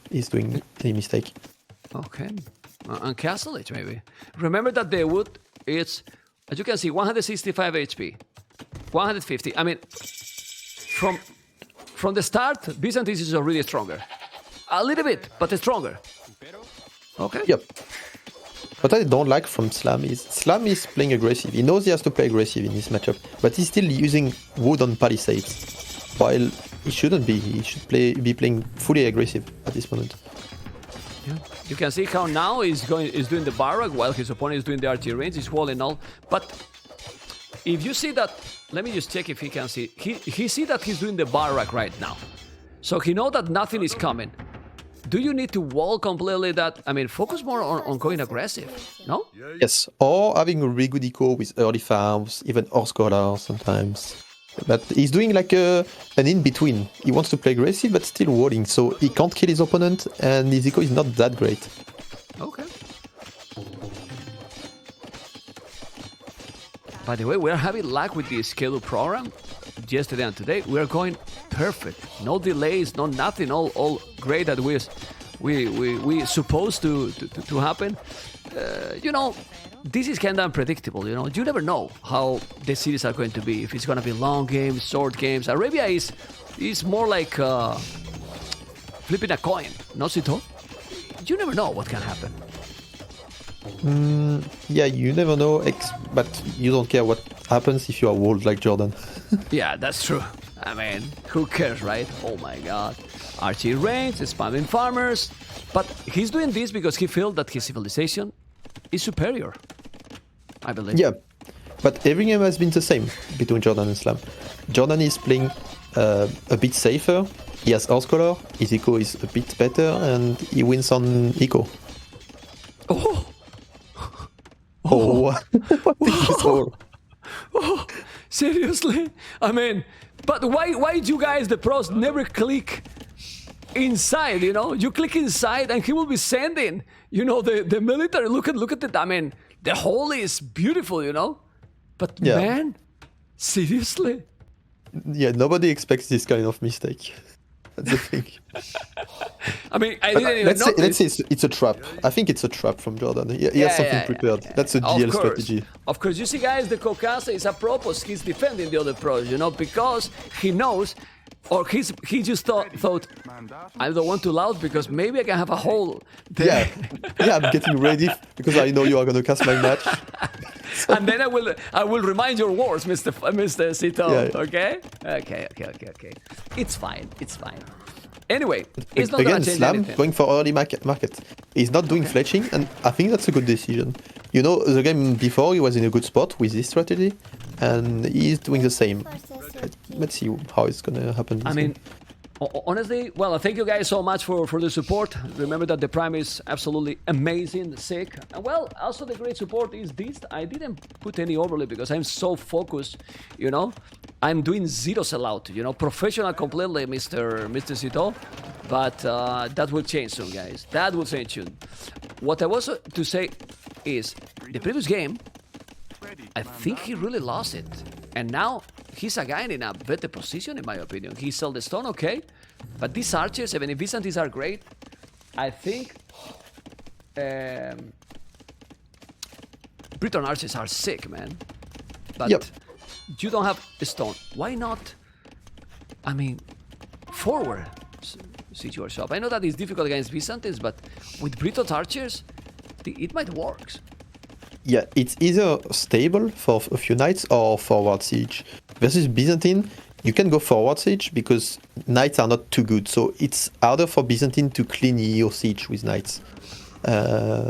is doing any mistake. Okay. And castle it, maybe. Remember that the wood, it's, as you can see, 165 HP. 150. I mean, from the start, Byzantine is already stronger. A little bit, but it's stronger. Okay. Yep. What I don't like from Slam is playing aggressive. He knows he has to play aggressive in this matchup, but he's still using wood on palisades, while he shouldn't be. He should be playing fully aggressive at this moment. Yeah. You can see how now he's doing the barrack while his opponent is doing the archery range. He's walling all. But if you see that, let me just check if he can see. He see that he's doing the barrack right now, so he know that nothing is coming. Do you need to wall completely that? I mean, focus more on going aggressive, no? Yes, or having a really good eco with early farms, even horse scholar sometimes. But he's doing like an in-between. He wants to play aggressive, but still walling, so he can't kill his opponent, and his eco is not that great. Okay. By the way, we're having luck with the schedule program. Yesterday and today, we are going perfect. No delays, no nothing. All great that we supposed to happen. You know, this is kind of unpredictable. You know, you never know how the series are going to be. If it's going to be long games, short games. Arabia is more like flipping a coin, no, Sito? You never know what can happen. Yeah, you never know, but you don't care what happens if you are walled like Jordan. Yeah, that's true. I mean, who cares, right? Oh my god. Archie range, spamming farmers. But he's doing this because he feels that his civilization is superior, I believe. Yeah, but every game has been the same between Jordan and Slam. Jordan is playing a bit safer. He has horse color, his eco is a bit better, and he wins on eco. Oh! Oh, what is this all? Oh, seriously? I mean, but why do you guys, the pros, never click inside, you know? You click inside and he will be sending, you know, the military. Look at it. I mean, the hole is beautiful, you know? But yeah. Man, seriously? Yeah, nobody expects this kind of mistake. That's the thing. I mean, I didn't even notice. Let's say it's a trap. I think it's a trap from Jordan. He has something prepared. That's a GL strategy. Of course, you see, guys, the Caucasa is a purpose. He's defending the other pros, you know, because he knows, or he just thought, I don't want to loud because maybe I can have a hole there. Yeah, I'm getting ready because I know you are going to cast my match. And then I will remind your wars, Mr. Sito. Yeah. Okay. It's fine. Anyway, it's not again, gonna change Slam anything. going for early market. He's not doing fletching, and I think that's a good decision. You know, the game before he was in a good spot with this strategy, and he's doing the same. Let's see how it's gonna happen. I mean, Honestly, well, thank you guys so much for the support. Remember that the Prime is absolutely amazing, sick. And well, also the great support is this. I didn't put any overlay because I'm so focused, you know. I'm doing zero sellout, you know, professional completely, Mr. Zito. But that will change soon, guys. That will change soon. What I was to say is, the previous game, I think he really lost it. And now he's a guy in a better position, in my opinion. He sold the stone, okay. But these archers, even if Byzantines are great, I think Breton archers are sick, man. But Yep. you don't have a stone. Why not? I mean, forward siege your shop. I know that it's difficult against Byzantines, but with Breton archers, it might work. Yeah, it's either stable for a few knights or forward siege. Versus Byzantine, you can go forward siege because knights are not too good. So it's harder for Byzantine to clean your siege with knights.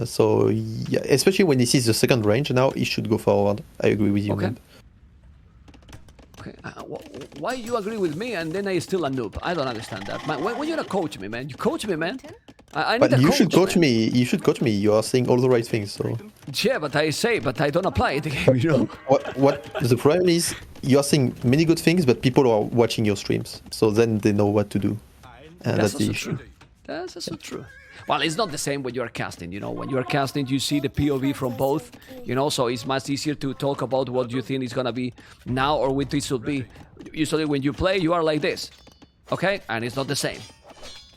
So yeah, especially when he sees the second range now, he should go forward. I agree with you, Okay. man. Okay, why you agree with me and then I still a noob? I don't understand that. Man, when you gonna coach me, man? You coach me, man. I need But a you coach, should coach man. me. You should coach me. You are saying all the right things. So Yeah, but I don't apply it again, you know. what the problem is, you are saying many good things, but people are watching your streams, so then they know what to do, and that's the also issue. true. That's also true. Well, it's not the same when you are casting, you know. When you are casting, you see the POV from both, you know, so it's much easier to talk about what you think is gonna be now or what it should be. Usually when you play, you are like this, okay? And it's not the same.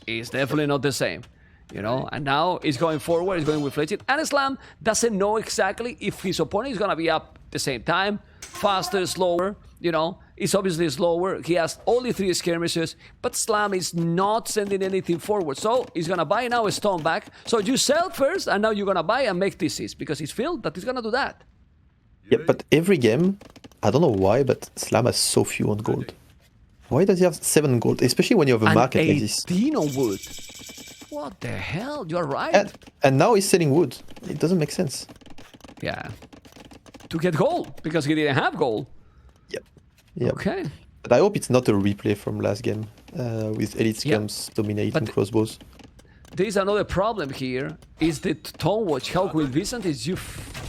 It's definitely not the same, you know? And now it's going forward, it's going with fletching. And Islam doesn't know exactly if his opponent is gonna be up at the same time, faster, slower, you know? It's obviously slower. He has only 3 skirmishes, but Slam is not sending anything forward. So he's gonna buy now a stone back. So you sell first, and now you're gonna buy and make thesis because he's filled that he's gonna do that. Yeah, but every game, I don't know why, but Slam has so few on gold. Why does he have 7 gold, especially when you have a And market like this? 18 on wood. What the hell? You're right. And now he's selling wood. It doesn't make sense. Yeah. To get gold because he didn't have gold. Yep. Yep. Okay. But I hope it's not a replay from last game with elite Yeah. scums dominating But- crossbows. There is another problem here. Is the Tone Watch. How with Vincent is you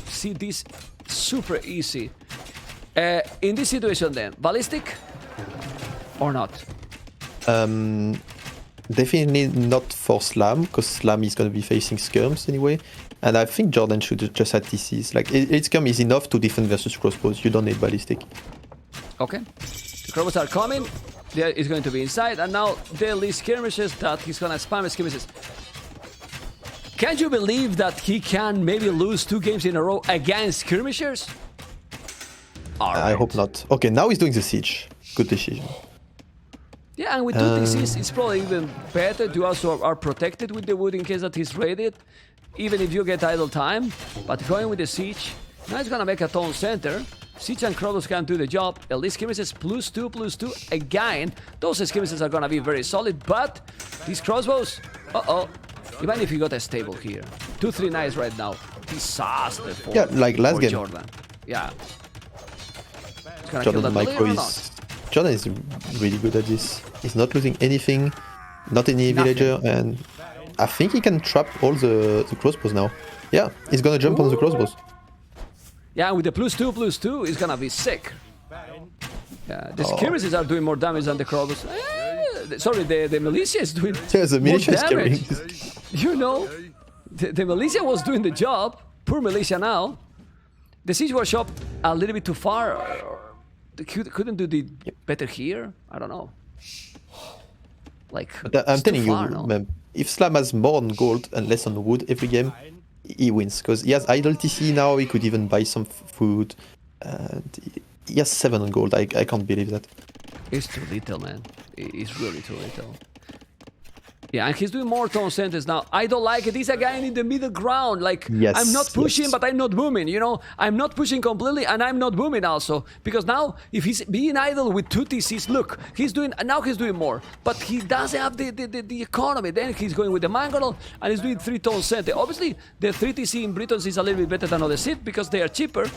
see this super easy. In this situation then, ballistic or not? Definitely not for Slam, because Slam is going to be facing skirms anyway. And I think Jordan should just have TCs. Like, elite scum is enough to defend versus crossbows. You don't need ballistic. Okay. The crows are coming. There is going to be inside, and now daily skirmishes that he's gonna spam skirmishes. Can you believe that he can maybe lose 2 games in a row against skirmishers? I hope not. Okay, now he's doing the siege. Good decision. Yeah, and with 2 DCs, it's probably even better. You also are protected with the wood in case that he's raided, even if you get idle time. But going with the siege, now it's gonna make a tone center. Siege and Kronos can do the job. At least skirmishes +2/+2 again. Those skirmishes are gonna be very solid, but these crossbows, even if you got a stable here. 2-3 knights right now. Disaster for, Yeah, like last for game. Jordan. Yeah. It's gonna kill Jordan that Micro villager or not? is... Jordan is really good at this. He's not losing anything, not any villager, and I think he can trap all the crossbows now. Yeah, he's gonna jump on the crossbows. Yeah, with the +2/+2, it's gonna be sick. Yeah, the skirmishes are doing more damage than the crossbows. Sorry, the militia is doing Yeah, the militia more is carrying. damage. You know, the militia was doing the job. Poor militia now. The siege workshop a little bit too far. They couldn't do the better here. I don't know. Like, I'm it's too telling you, far, no? man, if Slam has more on gold and less on wood every game, he wins. Because he has idle TC now, he could even buy some food. And he has 7 on gold, I can't believe that. It's too little, man. It's really too little. Yeah, and he's doing more tone centers now. I don't like it. He's a guy in the middle ground. Like, Yes, I'm not pushing, yes. but I'm not booming, you know? I'm not pushing completely, and I'm not booming also. Because now, if he's being idle with 2 TCs, look, he's doing more. But he doesn't have the economy. Then he's going with the Mangonel, and he's doing 3 tone center. Obviously, the 3 TC in Britons is a little bit better than other Sith because they are cheaper.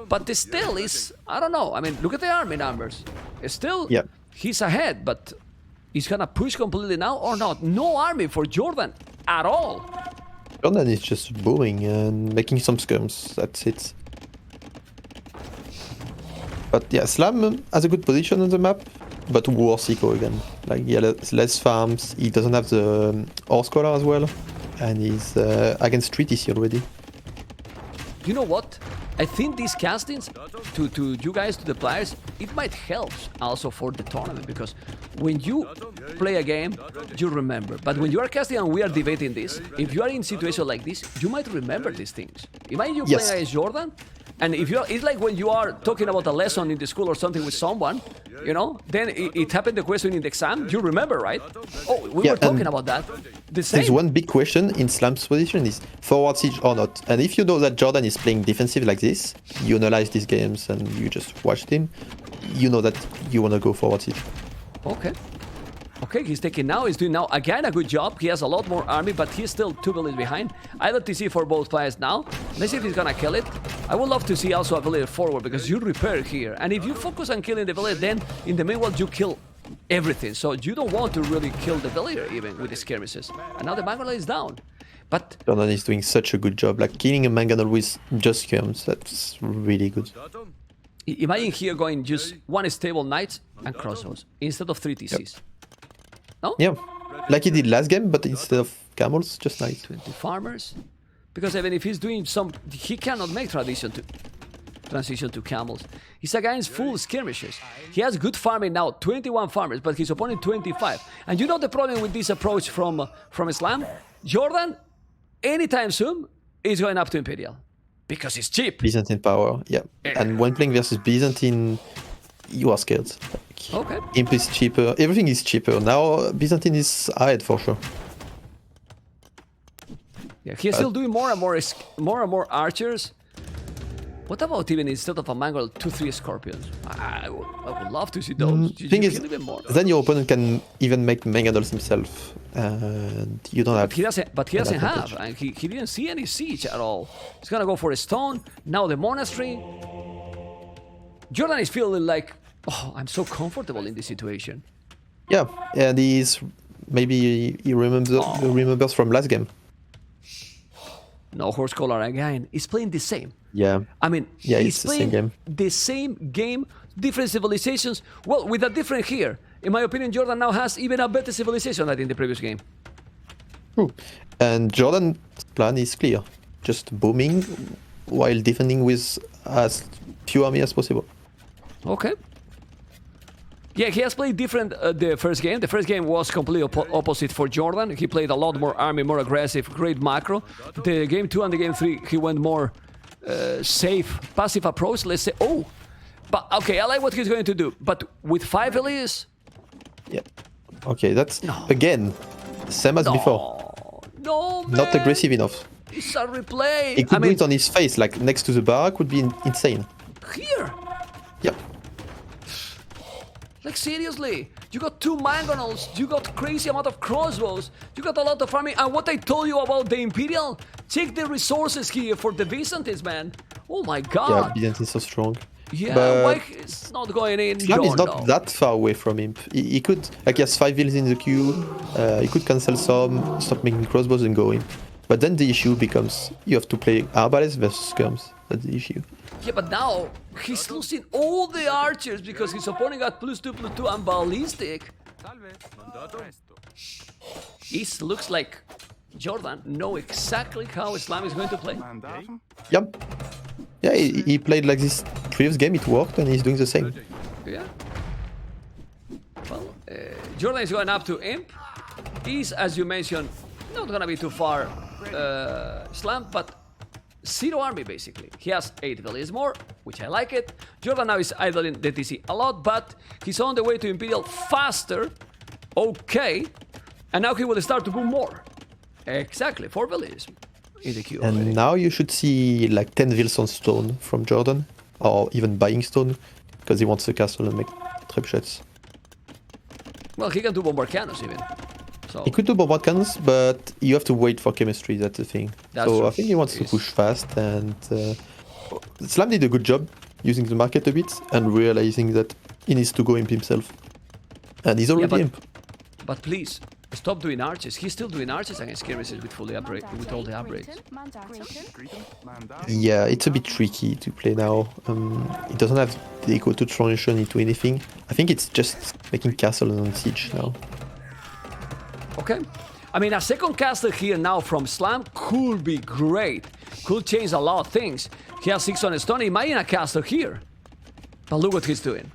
But it still is, I don't know. I mean, look at the army numbers. It's still, Yeah. he's ahead, but He's gonna push completely now or not? No army for Jordan at all. Jordan is just booming and making some skirms. That's it. But yeah, Slam has a good position on the map, but worse eco again. Like, he has less farms, he doesn't have the horse collar as well, and he's against 3 TC already. You know what? I think these castings to you guys, to the players, it might help also for the tournament, because when you play a game, you remember. But when you are casting and we are debating this, if you are in a situation like this, you might remember these things. Imagine you playing against Jordan, and if you're, it's like when you are talking about a lesson in the school or something with someone, you know, then it happened the question in the exam, you remember, right? Oh, we were talking about that. The same. There's one big question in Slam's position is forward siege or not. And if you know that Jordan is playing defensive like this, you analyze these games and you just watch him, you know that you want to go forward siege. Okay. Okay, he's taking now, he's doing now again a good job. He has a lot more army, but he's still 2 villages behind. Either TC for both players now. Let's see if he's gonna kill it. I would love to see also a villager forward, because you repair here. And if you focus on killing the villager, then in the meanwhile you kill everything. So you don't want to really kill the villager even with the skirmishes. And now the Bangalore is down. But Jordan is doing such a good job, like killing a Manganol with just skirms. That's really good. imagine here going just 1 stable knights and crossbows instead of 3 TCs. Yep. No? Yeah, like he did last game, but instead of camels, just knights. 20 farmers. Because even if he's doing some, he cannot make transition to camels. He's against full skirmishes. He has good farming now, 21 farmers, but his opponent 25. And you know the problem with this approach from Islam? Jordan, anytime soon, is going up to Imperial. Because it's cheap. Byzantine power, yeah. And when playing versus Byzantine, you are scared. Okay. Imp is cheaper, everything is cheaper. Now Byzantine is ahead for sure. Yeah, he's still doing more and more archers. What about even instead of a mangle, 2-3 scorpions? I would love to see those. Thing is, even more. then your opponent can even make Manganals himself, and you don't have. But he doesn't have, and he didn't see any siege at all. He's gonna go for a stone. Now the monastery. Jordan is feeling like, oh, I'm so comfortable in this situation. Yeah, and maybe he remembers from last game. No horse collar again. He's playing the same. Yeah. I mean, yeah, he's it's playing the same game, different civilizations. Well, with a different here. In my opinion, Jordan now has even a better civilization than in the previous game. True. And Jordan's plan is clear. Just booming while defending with as few army as possible. Okay. Yeah, he has played different the first game. The first game was completely opposite for Jordan. He played a lot more army, more aggressive, great macro. The game 2 and the game 3, he went more safe, passive approach, let's say. Oh, but okay, I like what he's going to do. But with 5 Elias? Yeah. Okay, that's, again, same as before. No, man. Not aggressive enough. It's a replay. He could do it on his face, like next to the barrack would be insane. Here? Yep. Like seriously, you got 2 mangonels, you got crazy amount of crossbows, you got a lot of farming, and what I told you about the Imperial, check the resources here for the Byzantines, man. Oh my god. Yeah, Byzantine is so strong. Yeah, but why it's not going in? Slam is not that far away from him. He could, like, he has 5 vills in the queue, he could cancel some, stop making crossbows and go in. But then the issue becomes, you have to play arbalest versus skirms. That's the issue. Yeah, but now he's losing all the archers because his opponent got +2/+2 and ballistic. It looks like Jordan know exactly how Islam is going to play. Yep. Yeah, he played like this previous game, it worked, and he's doing the same. Yeah. Well, Jordan is going up to Imp. He's, as you mentioned, not gonna be too far Islam, but 0 army basically. He has 8 villages more, which I like it. Jordan now is idling the TC a lot, but he's on the way to Imperial faster. Okay. And now he will start to boom more. Exactly, 4 villages in the queue. And already. now you should see like 10 vills on stone from Jordan, or even buying stone, because he wants the castle and make trebuchets. Well, he can do bombard cannons even. So. He could do bombard cannons, but you have to wait for chemistry, that's the thing. That's so true. I think he wants to push fast, and Slam did a good job using the market a bit and realizing that he needs to go imp himself. And he's already imp. But please, stop doing arches. He's still doing arches against skirmishes with fully upgrade, with all the upgrades. Yeah, it's a bit tricky to play now. It doesn't have the eco to transition into anything. I think it's just making castles on siege now. Okay. I mean, a second castle here now from Slam could be great. Could change a lot of things. He has 6 on stone. Imagine a castle here. But look what he's doing.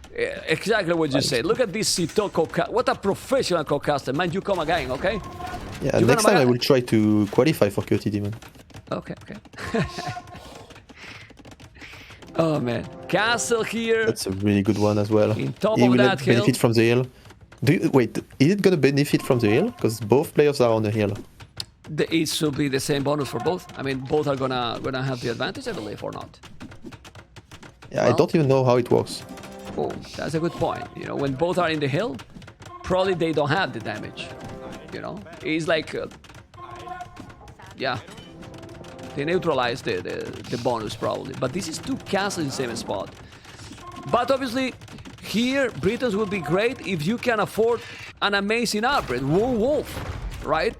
Exactly what you said. Look at this Sitoko. What a professional co-caster. Man, you come again, okay? Yeah, next time I will try to qualify for QT Demon. Okay. Oh, man. Castle here. That's a really good one as well. In top He of will that hill. benefit from the hill. Wait, is it gonna benefit from the hill? Because both players are on the hill. It should be the same bonus for both. I mean, both are gonna have the advantage, I believe, or not. Yeah, Well, I don't even know how it works. Oh, that's a good point. You know, when both are in the hill, probably they don't have the damage. You know, it's like, yeah, they neutralize the bonus probably. But this is 2 castles in the same spot. But obviously, here Britons would be great if you can afford an amazing upgrade. Wolf, right?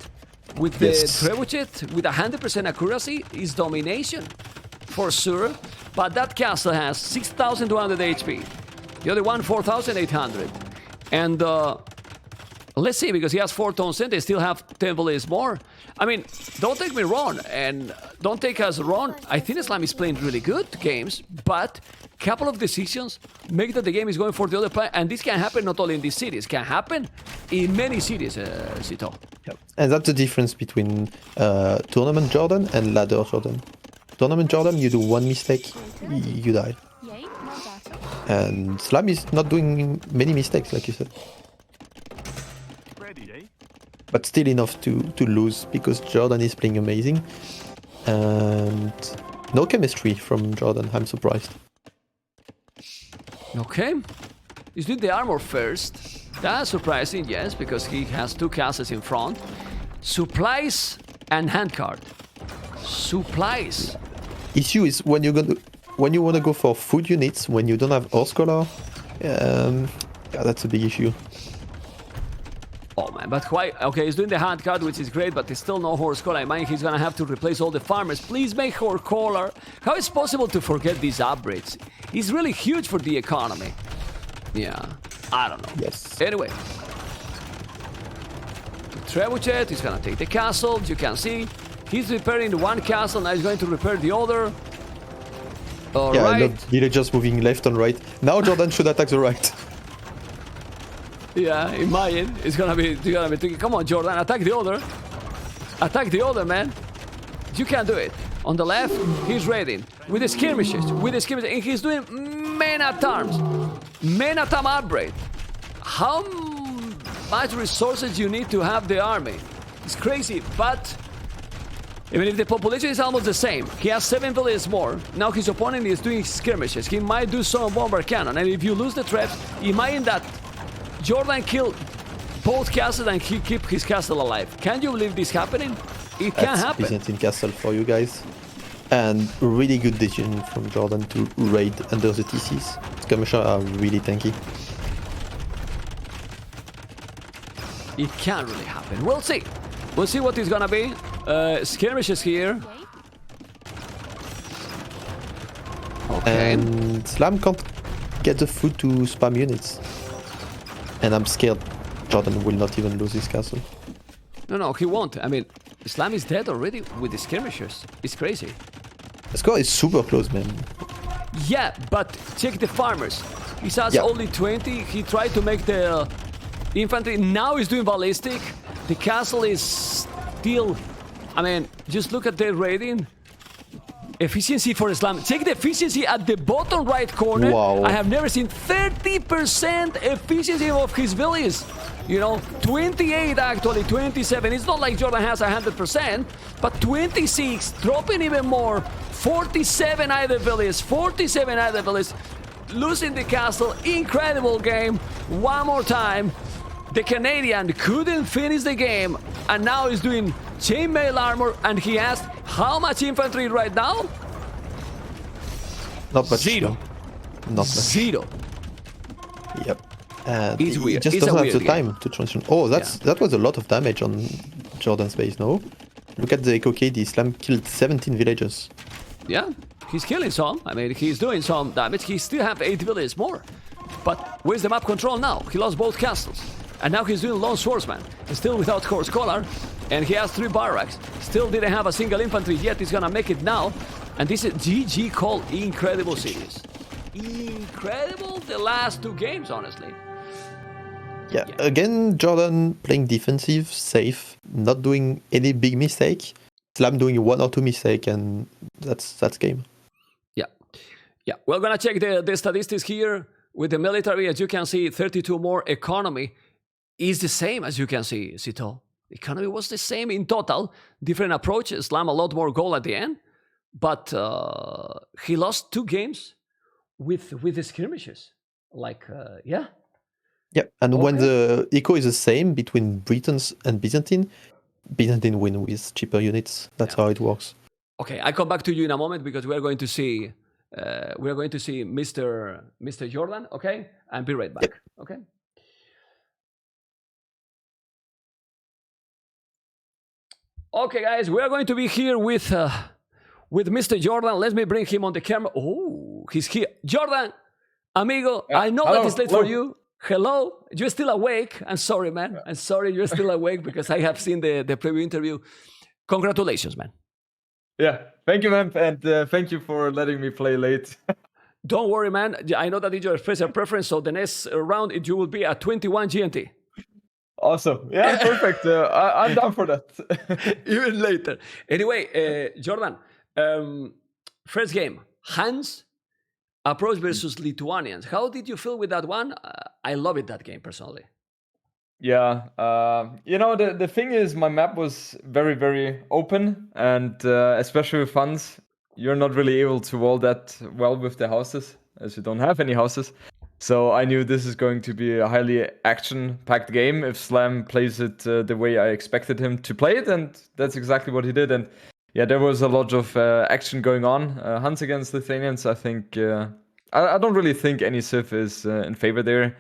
With the trebuchet, with 100% accuracy, is domination for sure. But that castle has 6,200 HP. The other one, 4,800. And let's see, because he has 4 tones in, they still have 10 villages more. I mean, don't take me wrong, and don't take us wrong. I think Islam is playing really good games, but couple of decisions make that the game is going for the other player, and this can happen not only in these cities, can happen in many cities, Sito. Yep. And that's the difference between Tournament Jordan and Ladder Jordan. Tournament Jordan, you do one mistake, you die. And Slam is not doing many mistakes, like you said. But still enough to lose, because Jordan is playing amazing. And no chemistry from Jordan, I'm surprised. Okay. He's doing the armor first. That's surprising, yes, because he has 2 castles in front. Supplies and handcard. Supplies. Issue is when you want to go for food units, when you don't have horse color, yeah, that's a big issue. Oh man, but why? Okay, he's doing the handcard, which is great, but there's still no horse collar. I mean, he's gonna have to replace all the farmers. Please make horse collar. How is it possible to forget these upgrades? It's really huge for the economy. Yeah, I don't know. Yes. Anyway, trebuchet is gonna take the castle. You can see he's repairing the one castle. Now he's going to repair the other. All yeah, right. I love villagers moving left and right. Now Jordan should attack the right. Yeah, imagine it's gonna be thinking, come on, Jordan, attack the other. Attack the other, man. You can do it. On the left, he's raiding with the skirmishes, and he's doing men at arms, men at arm upgrade. How much resources you need to have the army? It's crazy, but even if the population is almost the same, he has 7 villages more. Now his opponent is doing skirmishes. He might do some bomber cannon, and if you lose the traps, imagine that Jordan killed both castles and he keep his castle alive. Can you believe this happening? It can happen. Byzantine castle for you guys. And really good decision from Jordan to raid under the TCs. Skirmishers are really tanky. It can really happen. We'll see. We'll see what it's gonna be. Skirmishes here. Okay. And Slam can't get the food to spam units. And I'm scared Jordan will not even lose his castle. No, he won't. I mean, Islam is dead already with the skirmishers. It's crazy. The score is super close, man. Yeah, but check the farmers. He has only 20. He tried to make the infantry. Now he's doing ballistic. The castle is still... I mean, just look at the raiding. Efficiency for Islam. Check the efficiency at the bottom right corner. Wow. I have never seen 30% efficiency of his villages. You know, 28 actually, 27. It's not like Jordan has 100%, but 26, dropping even more. 47 either villages, 47 either villages. Losing the castle, incredible game. One more time. The Canadian couldn't finish the game, and now he's doing chainmail armor, and he has how much infantry right now? Not much. 0. Not much. 0. Yep. And It's he weird. just It's a doesn't have weird the game. time to transition. Oh, that was a lot of damage on Jordan's base, no? Look at the Echo KD. Slam killed 17 villagers. Yeah, he's killing some. I mean, he's doing some damage. He still have 8 villages more. But where's the map control now? He lost both castles. And now he's doing Lone Swordsman. He's still without Core Scholar. And he has 3 barracks. Still didn't have a single infantry yet. He's gonna make it now. And this is GG call. Incredible series. Incredible the last 2 games, honestly. Yeah, again, Jordan playing defensive, safe, not doing any big mistake. Slam doing 1 or 2 mistake, and that's game. Yeah, we're gonna check the statistics here with the military. As you can see, 32 more. Economy is the same, as you can see, Sito. Economy was the same in total. Different approach. Slam a lot more goal at the end, but he lost 2 games with the skirmishes. Yeah. Yeah, and when Okay. the eco is the same between Britons and Byzantine win with cheaper units. That's how it works. Okay, I come back to you in a moment because we are going to see Mr. Jordan. Okay, and be right back. Yep. Okay. Okay, guys, we are going to be here with Mr. Jordan. Let me bring him on the camera. Oh, he's here. Jordan, amigo, I know that it's late for you. Hello, you're still awake. I'm sorry, man. I'm sorry you're still awake because I have seen the preview interview. Congratulations, man. Yeah, thank you, man, and thank you for letting me play late. Don't worry, man. I know that it's your special preference, so the next round it will be at 21 GMT. Awesome. Yeah, perfect. I'm down for that. Even later. Anyway, Jordan, first game, Hans approach versus Lithuanians. How did you feel with that one? I love it, that game, personally. Yeah, the thing is, my map was very, very open, and especially with funds, you're not really able to wall that well with the houses, as you don't have any houses. So I knew this is going to be a highly action-packed game if Slam plays it the way I expected him to play it, and that's exactly what he did. And yeah, there was a lot of action going on. Hunts against Lithuanians, I think. I don't really think any Civ is in favor there.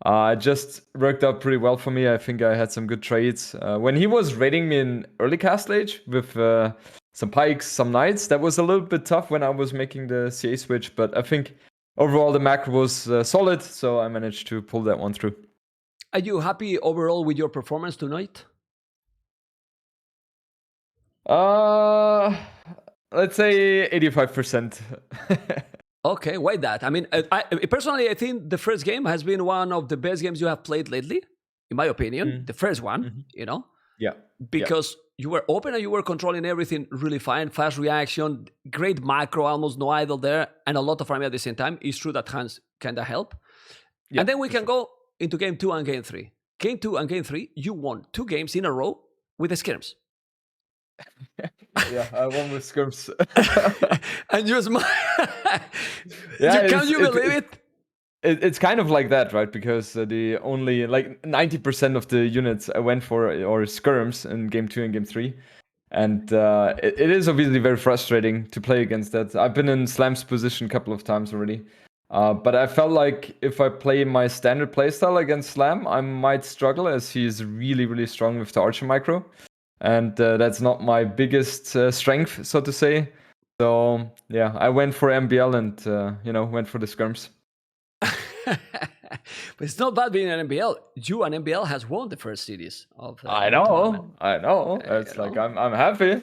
It just worked out pretty well for me. I think I had some good trades. When he was raiding me in early Castle Age with some pikes, some knights, that was a little bit tough when I was making the CA switch, but I think overall the macro was solid, so I managed to pull that one through. Are you happy overall with your performance tonight? Let's say 85%. Okay, why that? I mean, I personally, I think the first game has been one of the best games you have played lately, in my opinion. The first one, Yeah. Because you were open and you were controlling everything really fine, fast reaction, great macro, almost no idle there, and a lot of farming at the same time. It's true that Hans kind of help. Yeah, and then we can go into game 2 and game 3. Game 2 and game 3, you won 2 games in a row with the skirms. Yeah, I won with skirms. And you smile. Yeah, Can you believe it? It's kind of like that, right? Because the only 90% of the units I went for are skirms in game 2 and game 3. And it is obviously very frustrating to play against that. I've been in Slam's position a couple of times already. But I felt like if I play my standard playstyle against Slam, I might struggle as he is really, really strong with the Archer micro. And that's not my biggest strength, so to say. So, yeah, I went for MBL and, went for the skirms. But it's not bad being an MBL. You and MBL has won the first series of I know. It's like I'm happy.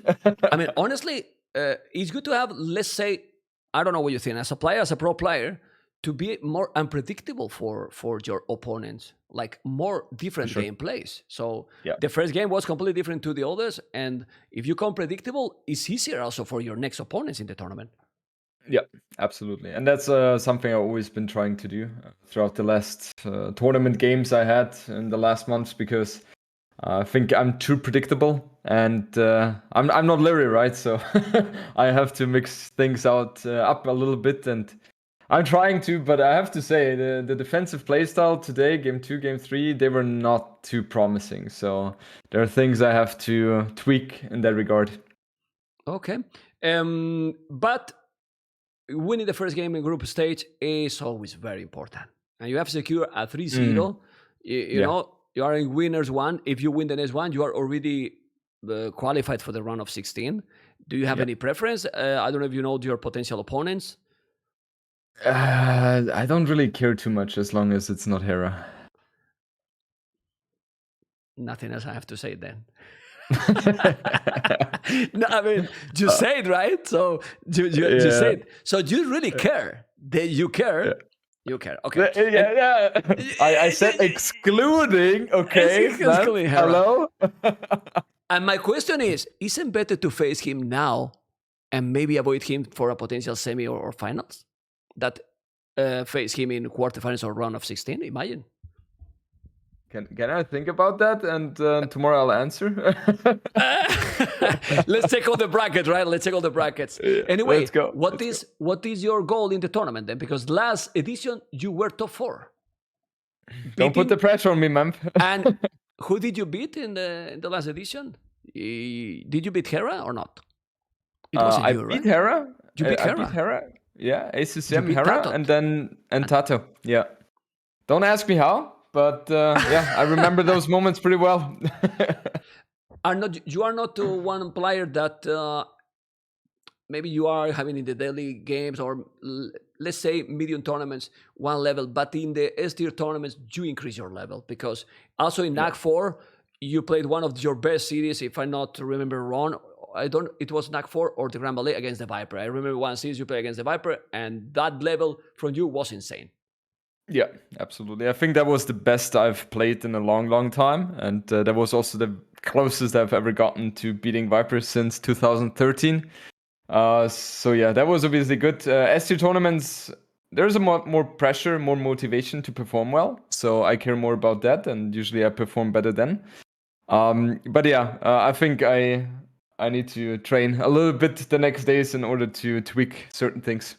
I mean, honestly, it's good to have, let's say, I don't know what you think, as a player, as a pro player, to be more unpredictable for your opponents, like more different gameplays. So the first game was completely different to the others, and if you come predictable, it's easier also for your next opponents in the tournament. Yeah, absolutely. And that's something I've always been trying to do throughout the last tournament games I had in the last months, because I think I'm too predictable, and I'm not Larry, right? So I have to mix things up a little bit, and I'm trying to, but I have to say the defensive playstyle today, game 2, game 3, they were not too promising. So there are things I have to tweak in that regard. Okay. But winning the first game in group stage is always very important. and you have secured a 3-0, you know, you are in winners one. If you win the next one, you are already qualified for the round of 16. Do you have any preference? I don't know if you know your potential opponents. I don't really care too much as long as it's not Hera. Nothing else I have to say then. No, I mean, you say it, right? So you say it. So you really care. You care. Yeah. You care. Okay. Yeah. I said excluding. Okay. Excluding Hera. Hello. And my question is, isn't better to face him now and maybe avoid him for a potential semi or finals? That face him in quarterfinals or round of 16? Imagine. Can I think about that? And tomorrow I'll answer. Let's check all the brackets, right? Let's check all the brackets. Anyway, let's go. What is your goal in the tournament then? Because last edition you were top 4. Don't put the pressure on me, man. And who did you beat in the last edition? Did you beat Hera or not? It wasn't I you, beat right? Hera. You beat Hera? I beat Hera. Yeah, ACCM beat Hera, Tato. and Tato. Yeah. Don't ask me how, but yeah, I remember those moments pretty well. You are not one player that maybe you are having in the daily games or let's say medium tournaments one level, but in the S tier tournaments you increase your level because also in NAC 4 you played one of your best series, if I not remember wrong. It was NAC 4 or the Grand Ballet against the Viper. I remember one series you played against the Viper, and that level from you was insane. Yeah, absolutely. I think that was the best I've played in a long, long time, and that was also the closest I've ever gotten to beating Viper since 2013. So yeah, that was obviously good. S2 tournaments, there's a more pressure, more motivation to perform well. So I care more about that, and usually I perform better then. But yeah, I think I need to train a little bit the next days in order to tweak certain things.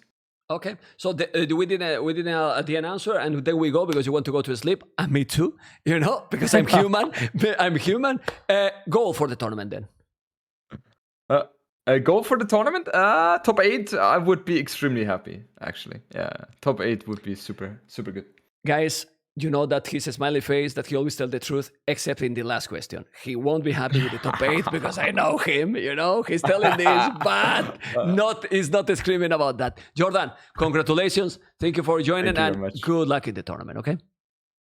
Okay, so we did the answer, and then we go because you want to go to sleep, and me too. You know, because I'm human. I'm human. Goal for the tournament then. A goal for the tournament? Top 8. I would be extremely happy. Actually, yeah, top 8 would be super, super good. Guys, you know that he's a smiley face, that he always tells the truth, except in the last question. He won't be happy with the top 8 because I know him, you know, he's telling this, but he's not screaming about that. Jordan, congratulations. Thank you for joining, and good luck in the tournament, okay?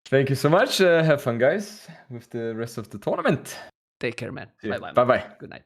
Thank you so much. Have fun, guys, with the rest of the tournament. Take care, man. Bye-bye. Bye-bye. Good night.